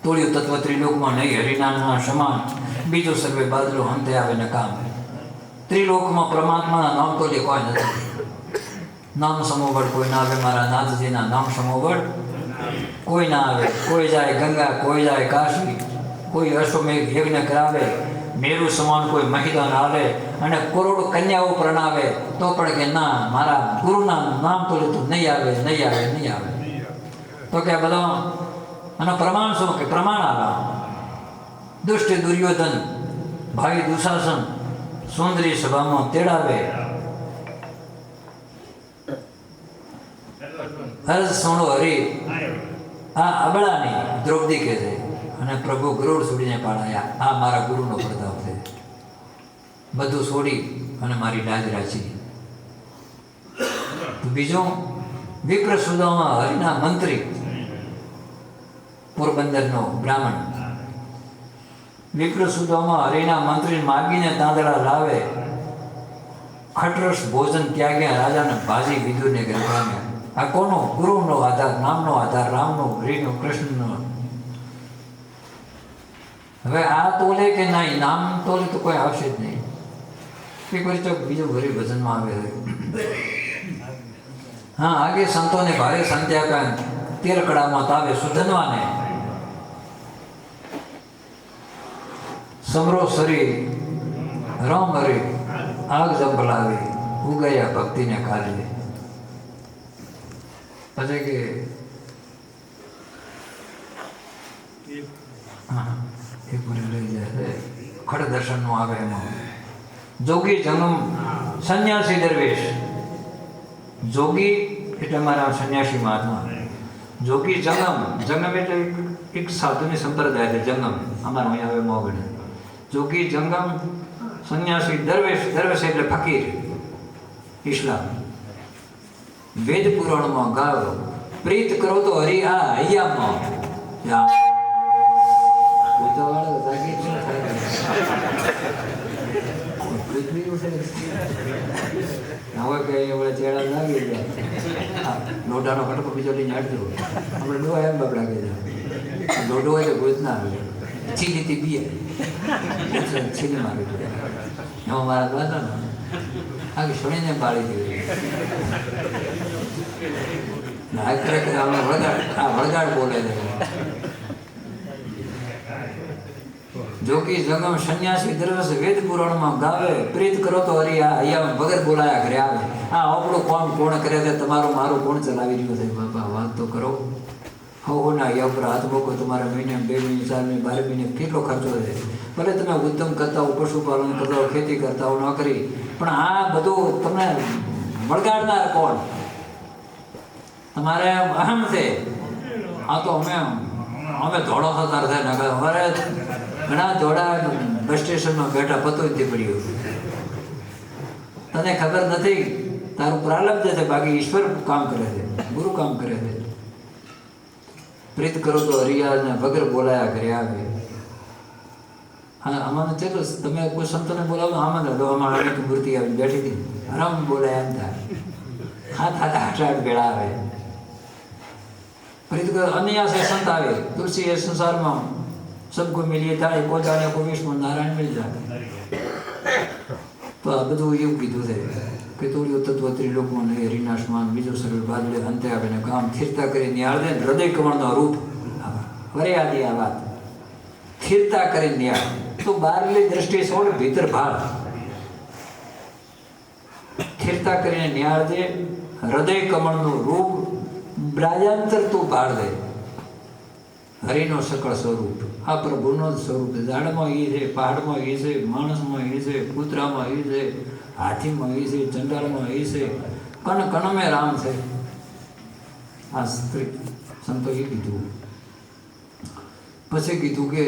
તોડ્યું તત્વ ત્રિલોકમાં નહીં હરિનાના સમાન બીજું સર્વે બાદલો અંતે આવે ને કામ. ત્રિલોકમાં પરમાત્માના નામ તો કોઈ નથી. નામ સમોવડ કોઈ ના આવે મારા નાથજીના નામ સમોવડ કોઈ ના આવે. કોઈ જાય ગંગા, કોઈ જાય કાશી, કોઈ અશ્વમેઘ યજ્ઞ કરાવે, મેરુ સમાન કોઈ મહિદાન હાલે અને કરોડ કન્યાઓ પ્રણાવે તો પણ કે ના મારા ગુરુના નામ તો લીધું નહીં આવે નહીં આવે નહીં આવે. તો કે બધા આનો પ્રમાણ શું કે પ્રમાણ આવા દુષ્ટ દુર્યોધન ભાઈ દુશાસન સુંદરી સભામાં તેડાવે. હર્ષ સોણો હરી આ અબળાની દ્રૌપદી કહે છે અને પ્રભુ ગરુડ છોડીને પાડાયા. આ મારા ગુરુનો પ્રતાપ છે. બધું છોડી અને મારી લાજ રાખી. બીજું વિપ્ર સુદામા હરિના મંત્રી પોરબંદરનો બ્રાહ્મણ વિપ્ર સુદામા હરિના મંત્રી માગીને તાંદડા લાવે. ખટરસ ભોજન ત્યાગ્યા રાજાને ભાજી વિદુરને ગરબામ્યા. આ કોનો? ગુરુનો આધાર, નામનો આધાર, રામનો, હરિનો, કૃષ્ણનો. હવે આ તોલે કે નહીં, નામ તોલે તો કોઈ આવશે જ નહીં. એક વાર ચોક બીજું ઘરે ભજનમાં આવે છે. હા આગે સંતોને ભારે સંત્યાકાન તેરકડામાં તાવે સુધનવાને સમરો શરીર રામ હરે આગ જંભલાવે ઉગયા ભક્તિને ખાલી. પછી કે હા એ પૂરી લઈ જાય ખડ દર્શનનું આવે એમાં. જોગી જંગમ સંન્યાસી દરવેશ. જોગી એટલે મારા સંન્યાસી મહાત્મા. જોગી જંગમ, જંગમ એટલે એક સાધુની સંપ્રદાય છે જંગમ. અમારા અહીંયા હવે મોગણે જોગી જંગમ સંન્યાસી દરવેશ. દરવેશ એટલે ફકીર ઇસ્લામ. વેદ પુરાણમાં ગાવ પ્રીત કરો તો હરિ આ હૈયામાં. હવે કઈ આપણે ચેડા લાગી જાય લોઢાનો કટકો બીજો લઈને આડજો આપણે ડોહા એમ બાપડા કહી જાય લોઢો હોય તો ભૂત ના આવે છીલીથી બીએ છીલી મારી એમાં મારા હતા ને આખી સુણીને બાળી દીધી. વળગાડ બોલે છે. જોગી જંગમ સંન્યાસી દરવેશ વેદ પુરાણમાં ગાવે પ્રીત કરો તો હરી આ અહીંયા વગર બોલાયા ઘરે આવે. આ આપણું કોણ કોણ કરે છે? તમારું મારું કોણ ચલાવી રહ્યું છે? બાપા વાત તો કરો. હોના યા પર હાથ મૂકો, તમારા મહિને 2 મહિને 4 મહિને 12 મહિને કેટલો ખર્ચો છે. ભલે તમે ઉદ્યમ કરતા હો, પશુપાલન કરતા હો, ખેતી કરતા હો, નોકરી, પણ આ બધું તમને વળગાડનાર કોણ? તમારે અહમ છે. આ તો અમે ધોળો થતા થાય ને અમારે ઘણા ધોળા બસ સ્ટેશનમાં બેઠા પતો નથી પડ્યું. તને ખબર નથી, તારું પ્રારબ્ધ છે, બાકી ઈશ્વર કામ કરે છે, ગુરુ કામ કરે છે. પ્રીત કરો તો હરિયાને વગર બોલાયા ઘરે આવે. હા, આમાં ચલો તમે કોઈ સંતોને બોલાવો, આમાં અમારા મૂર્તિ આવી બેઠી હતી, આરામ બોલાય એમ થાય. હાથ આઠ ભેળા આવે. प्रीत कर अन्य से संत आवे, तुलसी है संसार में सबको मिलिए तारे को जाने को विष्णु नारायण मिल जाए. तो आ બધું એવું કીધું છે કે તોડિયો તત્વ ત્રિલોકમાં નહીં, હરિનાશમાન બીજો સર્વ બાદલે અંતે આવે ને કામ સ્થિરતા કરી નિહાળ દે. હૃદય કમળનો રૂપ વરે આદિ આ વાત સ્થિરતા કરી નિહાળ. તો બહારલી દ્રષ્ટિ છોડ, ભીતર ભાર સ્થિરતા કરીને નિહાળ દે. હૃદય કમળનું રૂપ બ્રાજાંતર તું પાડ દે. હરિનો સકળ સ્વરૂપ આ પ્રભુનો જ સ્વરૂપ છે. ઝાડમાં એ છે, પહાડમાં એ છે, માણસમાં એ છે, કૂતરામાં એ છે, હાથીમાં એ છે, ચંડાળમાં એ છે, કણ કણ મેં રામ છે. આ સ્ત્રી સંતોએ કીધું. પછી કીધું કે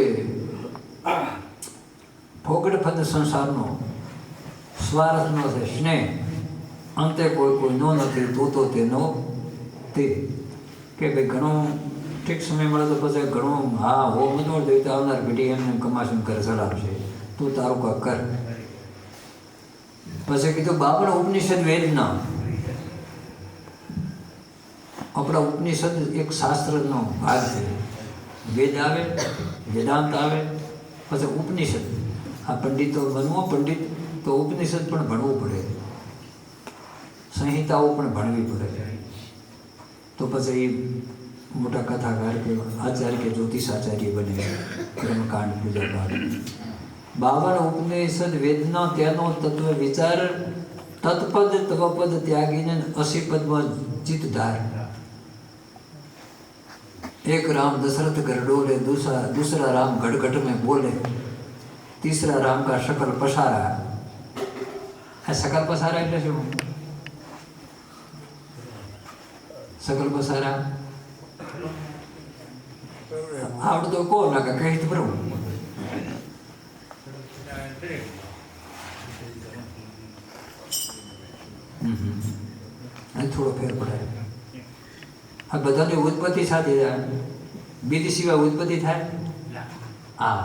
ફોગડ ફદ સંસારનો સ્વાર્થનો છે સ્નેહ, અંતે કોઈ નો નથી, તું તો તેનો તે. કે ભાઈ ઘણો ઠીક સમય મળે તો પછી ઘણું હા હો મનોર દઈ તો આવનાર પેઢી એમને કમાશું કરે ચલાવશે, તું તારું કાંક કર. પછી કીધું બાપણ ઉપનિષદ વેદના, આપણા ઉપનિષદ એક શાસ્ત્રનો ભાગ છે. વેદ આવે, વેદાંત આવે, પછી ઉપનિષદ. આ પંડિતો બનવો પંડિત તો ઉપનિષદ પણ ભણવું પડે, સંહિતાઓ પણ ભણવી પડે. તો પછી મોટા કથાકાર કે આચાર્ય કે જ્યોતિષાચાર્ય બને, કર્મકાંડ પૂજા પાઠ. 52 ઉપનિષદ વેદના તેનો તત્વ વિચાર, તત્પદ તવપદ ત્યાગીને 80 પદમાં જીત ધાર. एक राम दशरथ घर डोले, दूसरा राम घटघट में बोले, तीसरा राम का शकल पसारा. આ શકલ પસારા એટલે શું? શકલ પસારા આવડતો કો ના કે કહી તો બરોબર. થોડો ફેર પડે. આ બધાની ઉત્પત્તિ સાથે બીજી સિવાય ઉત્પત્તિ થાય? હા,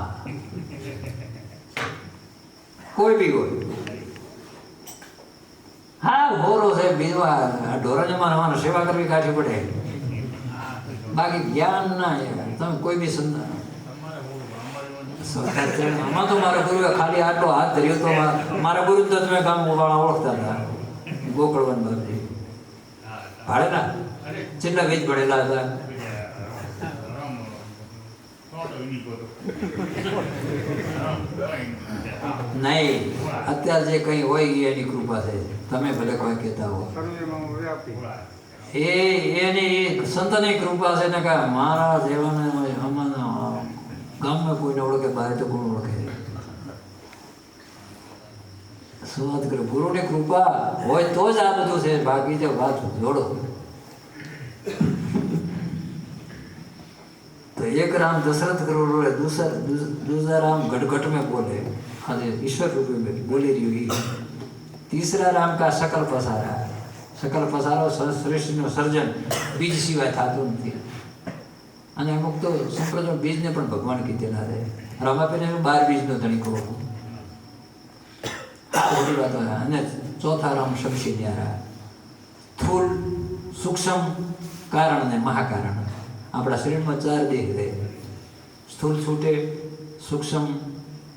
કોઈ બી હોય. હા, હોરો છે બીજવા ઢોરાને મારવાનો સેવા કરવી કાઢી પડે, બાકી જ્ઞાન ના. તમે કોઈ બી આમાં તો મારા ગુરુએ ખાલી આટલો હાથ ધર્યો તો મારા ગુરુ તો તમે ગામ વાળા ઓળખતા હતા. ગોકળવન બાપજી ભાડેના કેટલા વેદ ભણેલા હતા. નહીં, અત્યારે જે કઈ હોય એની કૃપા છે. તમે ભલે કોઈ કહેતા હો એની સંતની કૃપા છે ને. કે મારા જેવાને ગામમાં કોઈને ઓળખે, બહાર તો કોણ ઓળખે. શું વાત કરે? ગુરુની કૃપા હોય તો જ આ બધું છે, બાકી તો વાત જોડો. तो एक राम दशरथ करो रोए, दूसरा राम घटघट में बोले, ईश्वर रूप में बोली रही हुई. तीसरा राम का सकल पसारा, सकल पसारो सृष्टिનો સર્જન બીજ સિવાય થતું નથી. અને અમુક તો સંપ્રદાય બીજને પણ ભગવાન કીધેલા છે. રમાપીને 12 બીજનો ધણીકો. મોટી વાત. અને ચોથા રામ શમશી ન્યારા, સ્થૂલ સૂક્ષ્મ કારણ ને મહાકારણ. આપણા શરીરમાં 4 દેહ રહે. સ્થૂલ છૂટે, સૂક્ષ્મ,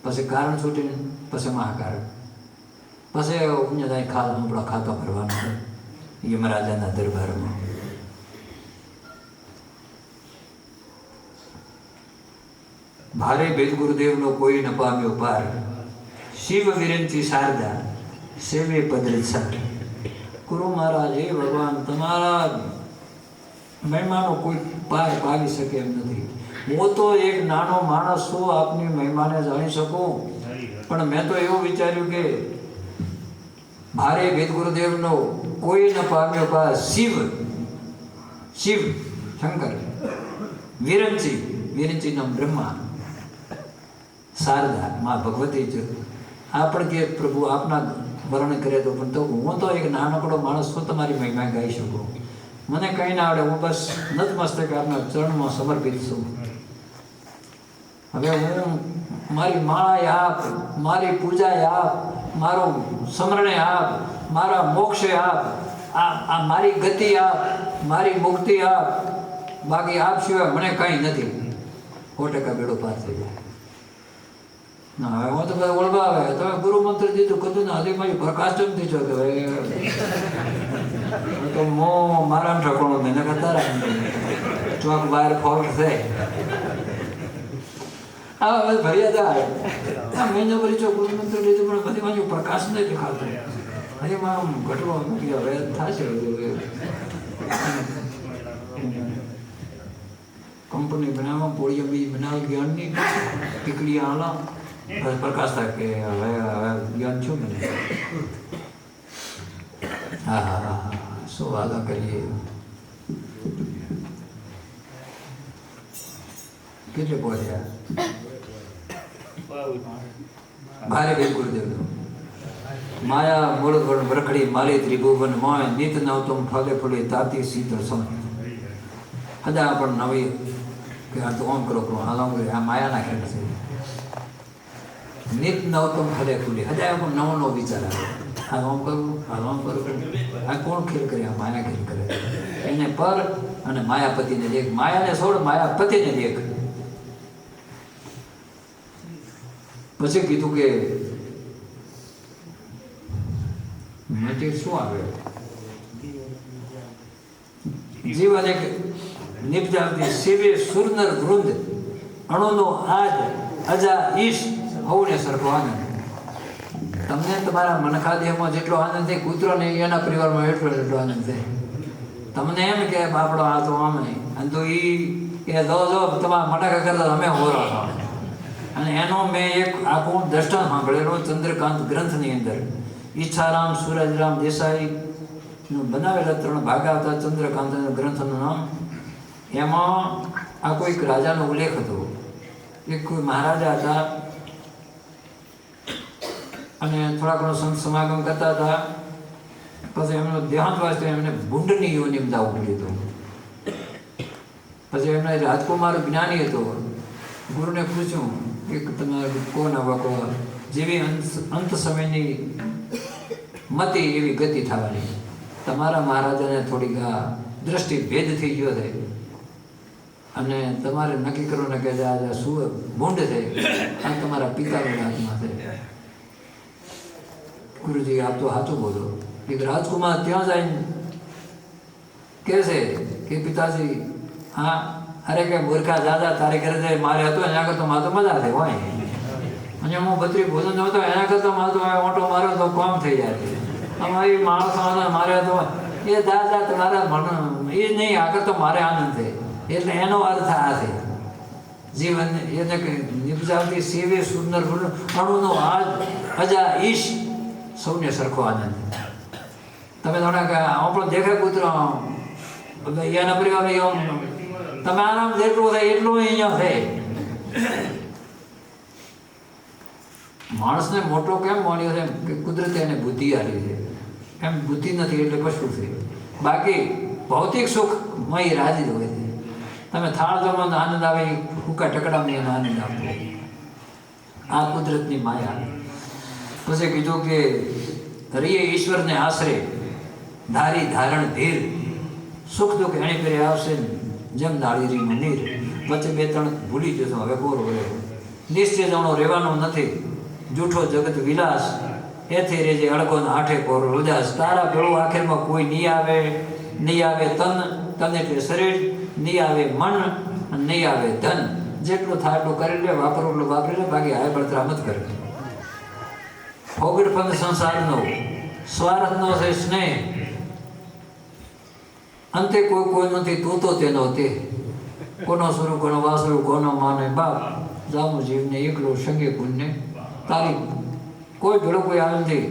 પછી કારણ છૂટે, પછી મહાકારણ. પછી આપણો ખાતો ભરવાનો યમરાજાના દરબારમાં. ભારે ભેદ ગુરુદેવનો કોઈ ન પામ્યો પાર, શિવ વિરંચી શારદા સેવે પદરસાર. ગુરુ મહારાજ, હે ભગવાન, તમારા મહિમાનો કોઈ પાર પાવી શકે એમ નથી. હું તો એક નાનો માણસ છું, આપની મહિમાને જાણી શકું, પણ મેં તો એવું વિચાર્યું કે ભારે વેદ ગુરુદેવનો કોઈ ન પામ્યો પા શિવ શંકર, વિરંચી નામ બ્રહ્મા, શારદા મા ભગવતી જ આપણ કે પ્રભુ આપના વર્ણન કરે તો, પણ તો હું તો એક નાનકડો માણસ છું, તમારી મહિમા ગાઈ શકું. મને કંઈ ના આવડે, હું બસ નતમસ્તક આપના ચરણમાં સમર્પિત છું. હવે હું મારી માળા આપ, મારી પૂજા આપ, મારો સમરણે આપ, મારા મોક્ષે આપ, આ મારી ગતિ આપ, મારી મુક્તિ આપ, બાકી આપ સિવાય મને કંઈ નથી. 100% બેડો પાર થઈ જાય. ના હવે હું તો બધા ઓળવા આવે, તમે ગુરુ મંત્ર દીધું કીધું ને હજી મારી પ્રકાશ ચમ થઈ છો કે તો મારા ઠકોણું નહીં ને તારા ચોક બહાર ફોલ્ટ થાય. હા હવે ભર્યા જાય આ મહિનો ભરી છો ગુરુ મંત્ર લીધું, પણ બધી બાજુ પ્રકાશ નહીં દેખાતો. હજી આમ ઘટવા મૂકી હવે થશે. કંપની બનાવવા, પોળિયા બી બનાવે જ્ઞાનની, ટીકડી આલા પ્રકાશ થાય કે હવે જ્ઞાન છું મને. હા શું વાદા કરીએ. કેટલે પહોંચ્યા? ભારે વેદ ગુરુદેવ માયા મૂળ ગણ વરખડી મારી ત્રિભુવન મોય નિત નવતમ ફલે ફૂલે તાતી શીતળ સમય. હદા પણ નવી કે આ તો ઓમ કરો હાલ કરે, આ માયાના ખેલ છે. નિત નવતમ ફલે ફૂલે હદા પણ નવો નવો વિચાર આવે. હાલ ઓમ કરું, આ કોણ ખેલ કરે? આ માયા ખેલ કરે. એને પર અને માયાપતિને દેખ. માયાને છોડ, માયાપતિને દેખ. પછી કીધું કે મટીર શું આવે? જીવન એક નિપજાવતી શિવે સુરનર વૃંદ અણુનો આજ અજા ઈશ હવને સરખો આનંદ. તમને તમારા મનખા દેહમાં જેટલો આનંદ થાય, કૂતરોને એના પરિવારમાં એટલો આનંદ થાય. તમને એમ કે બાપડો આ તો આમ નહીં, અને તો એ કે જો તમારા મનખા કરતા અમે હોરો છો. અને એનો મેં એક આખું દ્રષ્ટાંત સાંભળેલો ચંદ્રકાંત ગ્રંથની અંદર. ઈચ્છારામ સુરજરામ દેસાઈનું બનાવેલા 3 ભાગ આવતા ચંદ્રકાંત ગ્રંથનું નામ. એમાં આ કોઈક રાજાનો ઉલ્લેખ હતો. એક કોઈ મહારાજા હતા અને થોડા ઘણો સંત સમાગમ કરતા હતા. પછી એમનો દેહાંત વાસ્તે એમને ભૂંડની યોનિમાં જવું પડ્યું હતું. પછી એમને રાજકુમાર જ્ઞાની હતો. ગુરુને પૂછ્યું કે તમારે કોણ આવકો જેવી અંત સમયની મતી એવી ગતિ થવાની. તમારા મહારાજાને થોડીક આ દ્રષ્ટિ ભેદ થઈ ગયો છે અને તમારે નક્કી કરો ને કે આ શું ભૂંડ છે, આ તમારા પિતાના હાથમાં છે. ગુરુજી આપ તો સાચું બોલો. એક રાજકુમાર ત્યાં જઈને કહે છે કે પિતાજી હા અરે કે મૂર્ખા દાદા તારે ઘરે જાય, મારે હતો એના કરતા મારે તો મજા થાય હોય. અને હું બત્રી ભોજન નહોતો એના કરતાં મારે તો ઓટો માર્યો તો કામ થઈ જાય. અમારી માણસો મારે તો એ દાદા તમારા મન એ નહીં, આગળ તો મારે આનંદ થાય. એટલે એનો અર્થ આ છે જીવન એને નિપજાવતી સેવે સુંદર અણુનો આજ અજા ઈશ સૌને સરખો આનંદ. તમે થોડાક આપણો દેખાય કૂતરો એના પરિવાર તમે આરામ જેટલું થાય એટલું અહીંયા થાય. માણસને મોટો કેમ માન્યો છે કે કુદરતે એને બુદ્ધિ આપી છે. એમ બુદ્ધિ નથી એટલે કશું છે. બાકી ભૌતિક સુખ મય રાજી જ હોય છે. તમે થાળ જમવાનો આનંદ આવે, ફૂકા ટકડામાં એનો આનંદ આવતો. આ કુદરતની માયા. પછી કીધું કે હરિએ ઈશ્વરને આશરે ધારી ધારણ ધીર સુખ દુઃખ એની ફેરે આવશે જેમ નાળીરી મંદિર. વચ્ચે 2-3 ભૂલી જશો, હવે કોરો વળે. નિશ્ચય જાણો રહેવાનો નથી, જૂઠો જગત વિલાસ એથી રેજે અડકો આઠે કોરો ઉદાસ. તારા ભેળું આખિરમાં કોઈ નહીં આવે તન એટલે શરીર, નહીં આવે મન, નહીં આવે ધન. જેટલું થાય એટલું કરી લે, વાપરો એટલું વાપરી લે, બાકી હાય બળતરા મત કરે. ફોગડ ફંદ સંસારનો સ્વાર્થનો છે સ્નેહ. અંતે કોઈ કોઈ નથી, તું તો તેનો તે. કોનો સ્વરૂપ કોનો વાસરું કોનો માને બાપ, જામુ જીવને એકલો સંગે પુણ્ય તારી, કોઈ ભેળો કોઈ આવે નથી.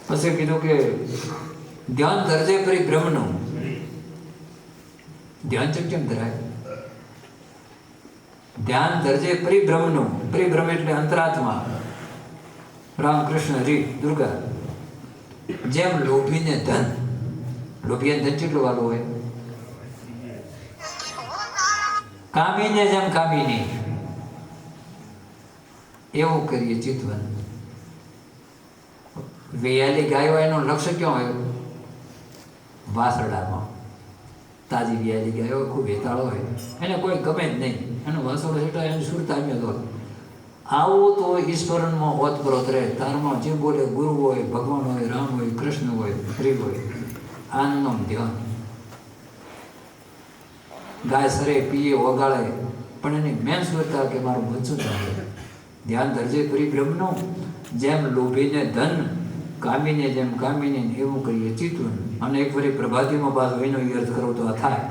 પછી કીધું કે ધ્યાન ધરજે પરિભ્રમનું. ધ્યાન કેમ ધરાય? ધ્યાન ધરજે પરિભ્રમનું. પરિભ્રમ એટલે અંતરાત્મા, રામકૃષ્ણ હરી દુર્ગા. જેમ લોભીને ધન, લોભીને ધન કેટલું વાળું હોય, કામીને જેમ કામીની, એવું કરીએ ચિતવન. વેયાલી ગાય હોય એનું લક્ષ્ય ક્યાં હોય? વાસરડામાં. તાજી વેયાલી ગાય હોય, ખૂબ વેતાળો હોય, એને કોઈ ગમે જ નહીં, એનો વાસરડો હેઠળ એની સુરતામ્ય તો આવો તો ઈશ્વરમાં ઓતપ્રોત રહે. તારમાં જે બોલે ગુરુ હોય, ભગવાન હોય, રામ હોય, કૃષ્ણ હોય, હરિ હોય, આનંદનું ધ્યાન. ગાય સરે પીએ ઓગાળે પણ એની મેન સુરતા કે મારું બચ્ચું ચાલે. ધ્યાન ધરજે પરિભ્રમનું. જેમ લોભીને ધન, કામીને જેમ કામીને, એવું કરીએ ચિતવન. અને એક વળી પ્રભાતીમાં બાદ એનો અર્થ કરો તો આ થાય.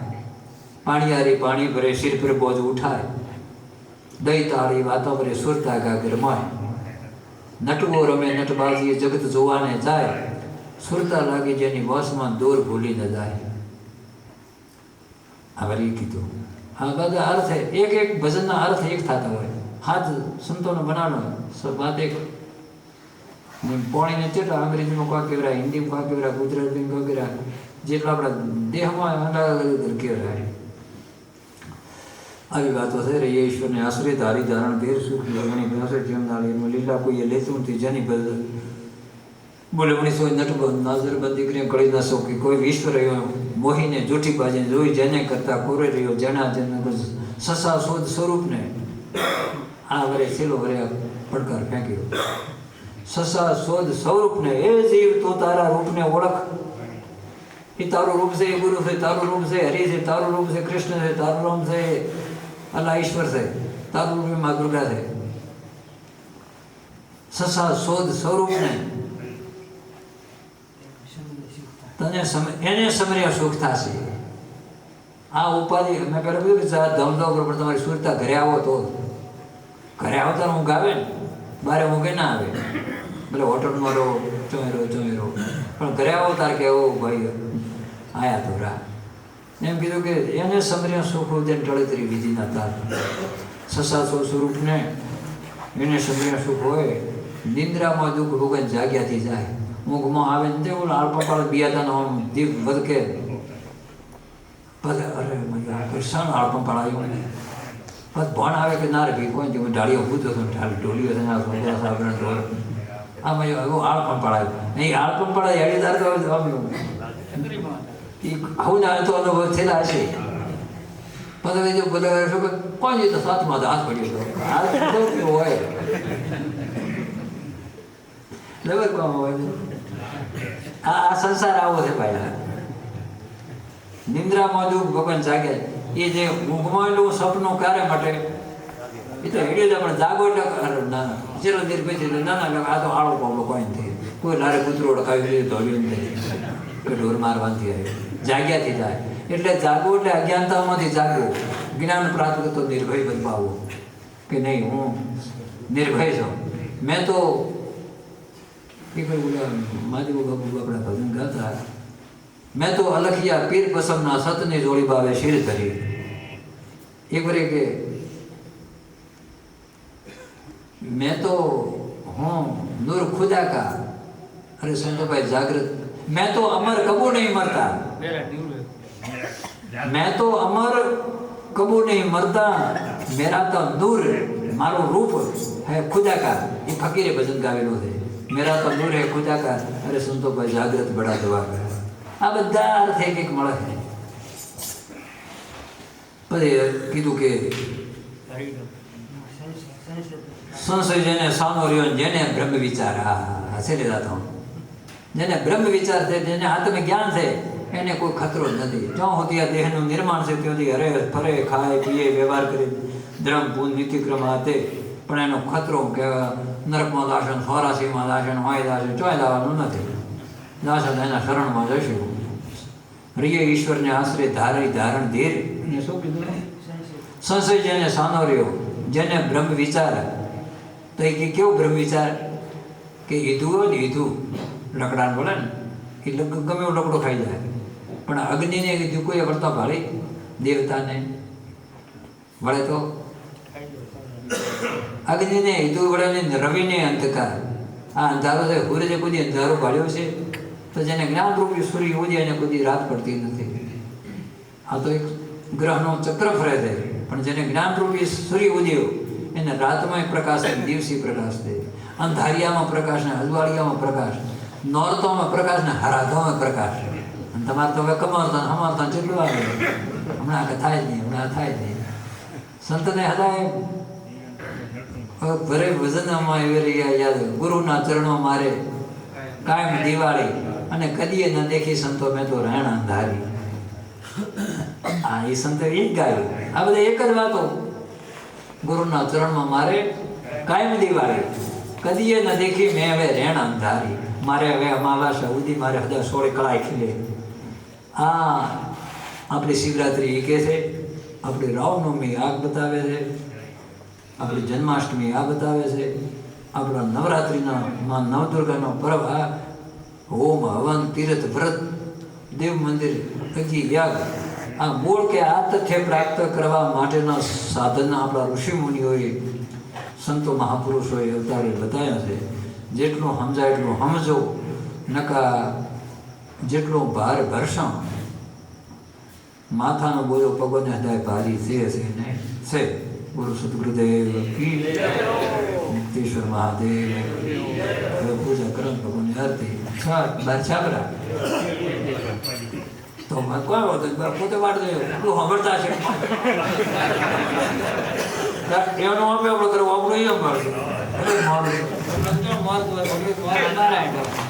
પાણીયારી પાણી ભરે શિર પર બોજ ઉઠાય, દઈ તાળી વાતો ભરે સુરતા ગાગર માય. નટવો રમે નટબાજીએ જગત જોવાને જાય, સુરતા લાગી જેની વસમાં દૂર ભૂલી ન જાય. આ વળી કીધું. આ બધા અર્થ એક એક ભજનના અર્થ એક થતા હોય. હાથ સંતોનો બનાવવાનો વાત એક પોણીને કેટલા અંગ્રેજીમાં કોઈ કહેવાય, હિન્દીમાં કોઈ કહેવાય, ગુજરાતીમાં કોઈ કહેવાય, જેટલા આપણા દેહમાં અલગ અલગ કહેવાય. આવી વાતો થઈ રહી. ઈશ્વરને આશ્રય ધારી ધારણ ધીર સુખ લગણી પાસે જેમનાળી એમાં લીલા કોઈએ લેતું નથી. જેની બદલ બોલે મણી સોય નટબંધ નાઝરબંધી કરીને કળી ના શોકી. કોઈ વિશ્વ રહ્યો મોહીને જૂઠી બાજીને જોઈ, જેને કરતા કોરે રહ્યો જણા જેને સસા શોધ સ્વરૂપને. આ વરે છેલ્લો વરે પડકાર ફેંક્યો. સસા શોધ સ્વરૂપને, એ જીવ તું તારા રૂપને ઓળખ. એ તારું રૂપ છે, એ ગુરુ છે, તારું રૂપ છે હરિ છે, તારું રૂપ છે કૃષ્ણ છે, તારું રૂપ છે અલ્લાહ ઈશ્વર છે, તારું રૂપ માં દુર્ગા છે. સસા શોધ સ્વરૂપને, તને એને સમર્યા સુખ થશે. આ ઉપાધિ મેં પહેલાં કહ્યું કે ધમધો કરો, પણ તમારી સુરતા ઘરે આવો તો. ઘરે આવતા ઊંઘ આવે ને, બારે ઊંઘે ના આવે. ભલે હોટલમાં રહો, ચોમેરો પણ ઘરે આવો તાર કે ઓ ભાઈ આયા તો રા. એમ કીધું કે એને સમર્યા સુખ ઉદયન ટળતરી વિધિના તાર. સસાસો સ્વરૂપને એને સમર્યા સુખ હોય. નિંદ્રામાં દુઃખ ભોગન જાગ્યાથી જાય. ઊંઘમાં આવે ને તે ઓલા આળપાપાળ બિયાદાનો આમ દીપ વધકે. પછી અરે મજા શાનો આળપાપાળ આવ્યો ને. પછી ભણ આવે કે ના રે ભાઈ કોઈ ઢાળીઓ ભૂતો હતો, ઢોલીઓ ઢોલ. આમાં એવું આળપાપાળ આવ્યો. નહીં આળપાપાળ હેડીદાર તો આવ્યું. આવું ના તો અનુભવ થયેલા હશે. પછી જો બધા શું કોણ તો સાથમાં હાથ પડ્યો હતો. હાથ હોય લેવર કોમ હોય. આ સંસાર આવો છે ભાઈ. નિંદ્રામાં દુઃખ ભગવાન જાગે. એ જે ઊંઘમાં સપનું ક્યારે માટે એ તો હેડ્યું પણ જાગો એટલે નાના ચેલો દેર પછી નાના આ તો આળો પાવડો કોઈ નથી. કોઈ લારે કૂતરો ખાવી ધોળ્યું નથી કે ઢોર મારવાથી આવે. જાગ્યાથી જાય એટલે જાગવું એટલે અજ્ઞાનતામાંથી જાગવું. જ્ઞાન પ્રાપ્ત કરતો નિર્ભય બનવાવો કે નહીં હું નિર્ભય છું. મેં તો એ કોઈ બોલ્યા માજી બાબુ આપણા ભજન ગાતા. મેં તો અલખિયા પીર પસંદના સતની જોડી બાવે શીર ધરી. એક વરે કે मैं तो हूँ नूर खुदा का. अरे संतो भाई जागृत. मैं तो अमर कबू नहीं मरता. मैं तो अमर कबू नहीं मरता. मेरा तो नूर मारो रूप है खुदा का. ये फकीरे भजन गावेलो है. मेरा तो नूर है खुदा का. अरे संतो भाई जागृत बड़ा दवा का. आ બધા અર્થ એક મળે છે. પછી કીધું કે સંશય જેને સાનો રહ્યો, જેને બ્રહ્મ વિચાર હશે લેતા, જેને બ્રહ્મ વિચાર છે, જેને આત્મ જ્ઞાન છે, એને કોઈ ખતરો જ નથી. જ્યાં સુધી આ દેહનું નિર્માણ છે ત્યાંથી હરે ફરે ખાય પીએ વ્યવહાર કરે ધર્મ પૂન નીતિક્રમ હાથે, પણ એનો ખતરો કે નરકમાં દાસન, સ્વરાશીમાં દાસન, હોય દાસન ચોય લાવવાનું નથી. દાસન એના શરણમાં જશું. હરિય ઈશ્વરને આશ્રય ધારી ધારણ ધીર અને શું કીધું સંશય જેને સાનો રહ્યો જેને બ્રહ્મ વિચાર તો એ કે કેવું બ્રહ્મ વિચાર કે ઈધું હોય ને ઈધું લકડાને બોલે ને એ ગમે એવો લકડો ખાઈ જાય પણ અગ્નિને કીધું કોઈ વળતા ભાળી દેવતાને વળે તો અગ્નિને ઈધું વળે ને રવિને અંધકાર આ અંધારો છે સૂર્ય કોઈ અંધારો ભાળ્યો છે તો જેને જ્ઞાનરૂપી સૂર્ય ઉદય એને કોઈ રાત પડતી નથી આ તો એક ગ્રહનો ચક્ર ફરે છે પણ જેને જ્ઞાનરૂપી સૂર્ય ઉદયો એને રાતમાં પ્રકાશ ને દિવસી પ્રકાશ છે અંધારિયામાં પ્રકાશ ને અજવાળિયામાં પ્રકાશ નોરતોમાં પ્રકાશ ને હરાધોમાં પ્રકાશ અને તમારે તો હવે કમાવતા હમાવતા કેટલું આવે હમણાં કે થાય જ નહીં હમણાં થાય જ નહીં સંતને હદાય ભરે વજનમાં એવી રહ્યા યાદ ગુરુના ચરણો મારે કાયમ દિવાળી અને કદીએ ન દેખી સંતો મેં તો રહેણા ધારી આ એ સંતો એ જ ગાયું આ બધા એક જ વાતો ગુરુના ચરણમાં મારે કાયમ દિવાળી કદીએ ન દેખી મેં હવે રહેણા ધારી મારે હવે અમાવાસા ઉદી મારે હદા સોળે કળાઈ ખીલે આ આપણી શિવરાત્રિ એ કહે છે આપણી રામનવમી આ બતાવે છે આપણી જન્માષ્ટમી આ બતાવે છે આપણા નવરાત્રિના માં નવદુર્ગાનો પર્વ આ હોમ હવન તીર્થ વ્રત દેવ મંદિર અગી યાગ આ મૂળ કે આ તથ્ય પ્રાપ્ત કરવા માટેના સાધન આપણા ઋષિમુનિઓએ સંતો મહાપુરુષોએ અવતારે બતાવ્યા છે જેટલું સમજાય એટલું સમજો નકા જેટલું ભાર ભરશો માથાનો બોજો પગોને હદાય ભારી છે ગુરુ સદગુરુદેવ કી મુક્તેશ્વર મહાદેવ પૂજા કરમ ભગવાનની આરતી બાર છાપરા તો કોઈ વાત પોતે વાટ જોયો એટલું સાંભળતા છે એનો આપે આપણે કરવું આપણું એ સાંભળશું મારું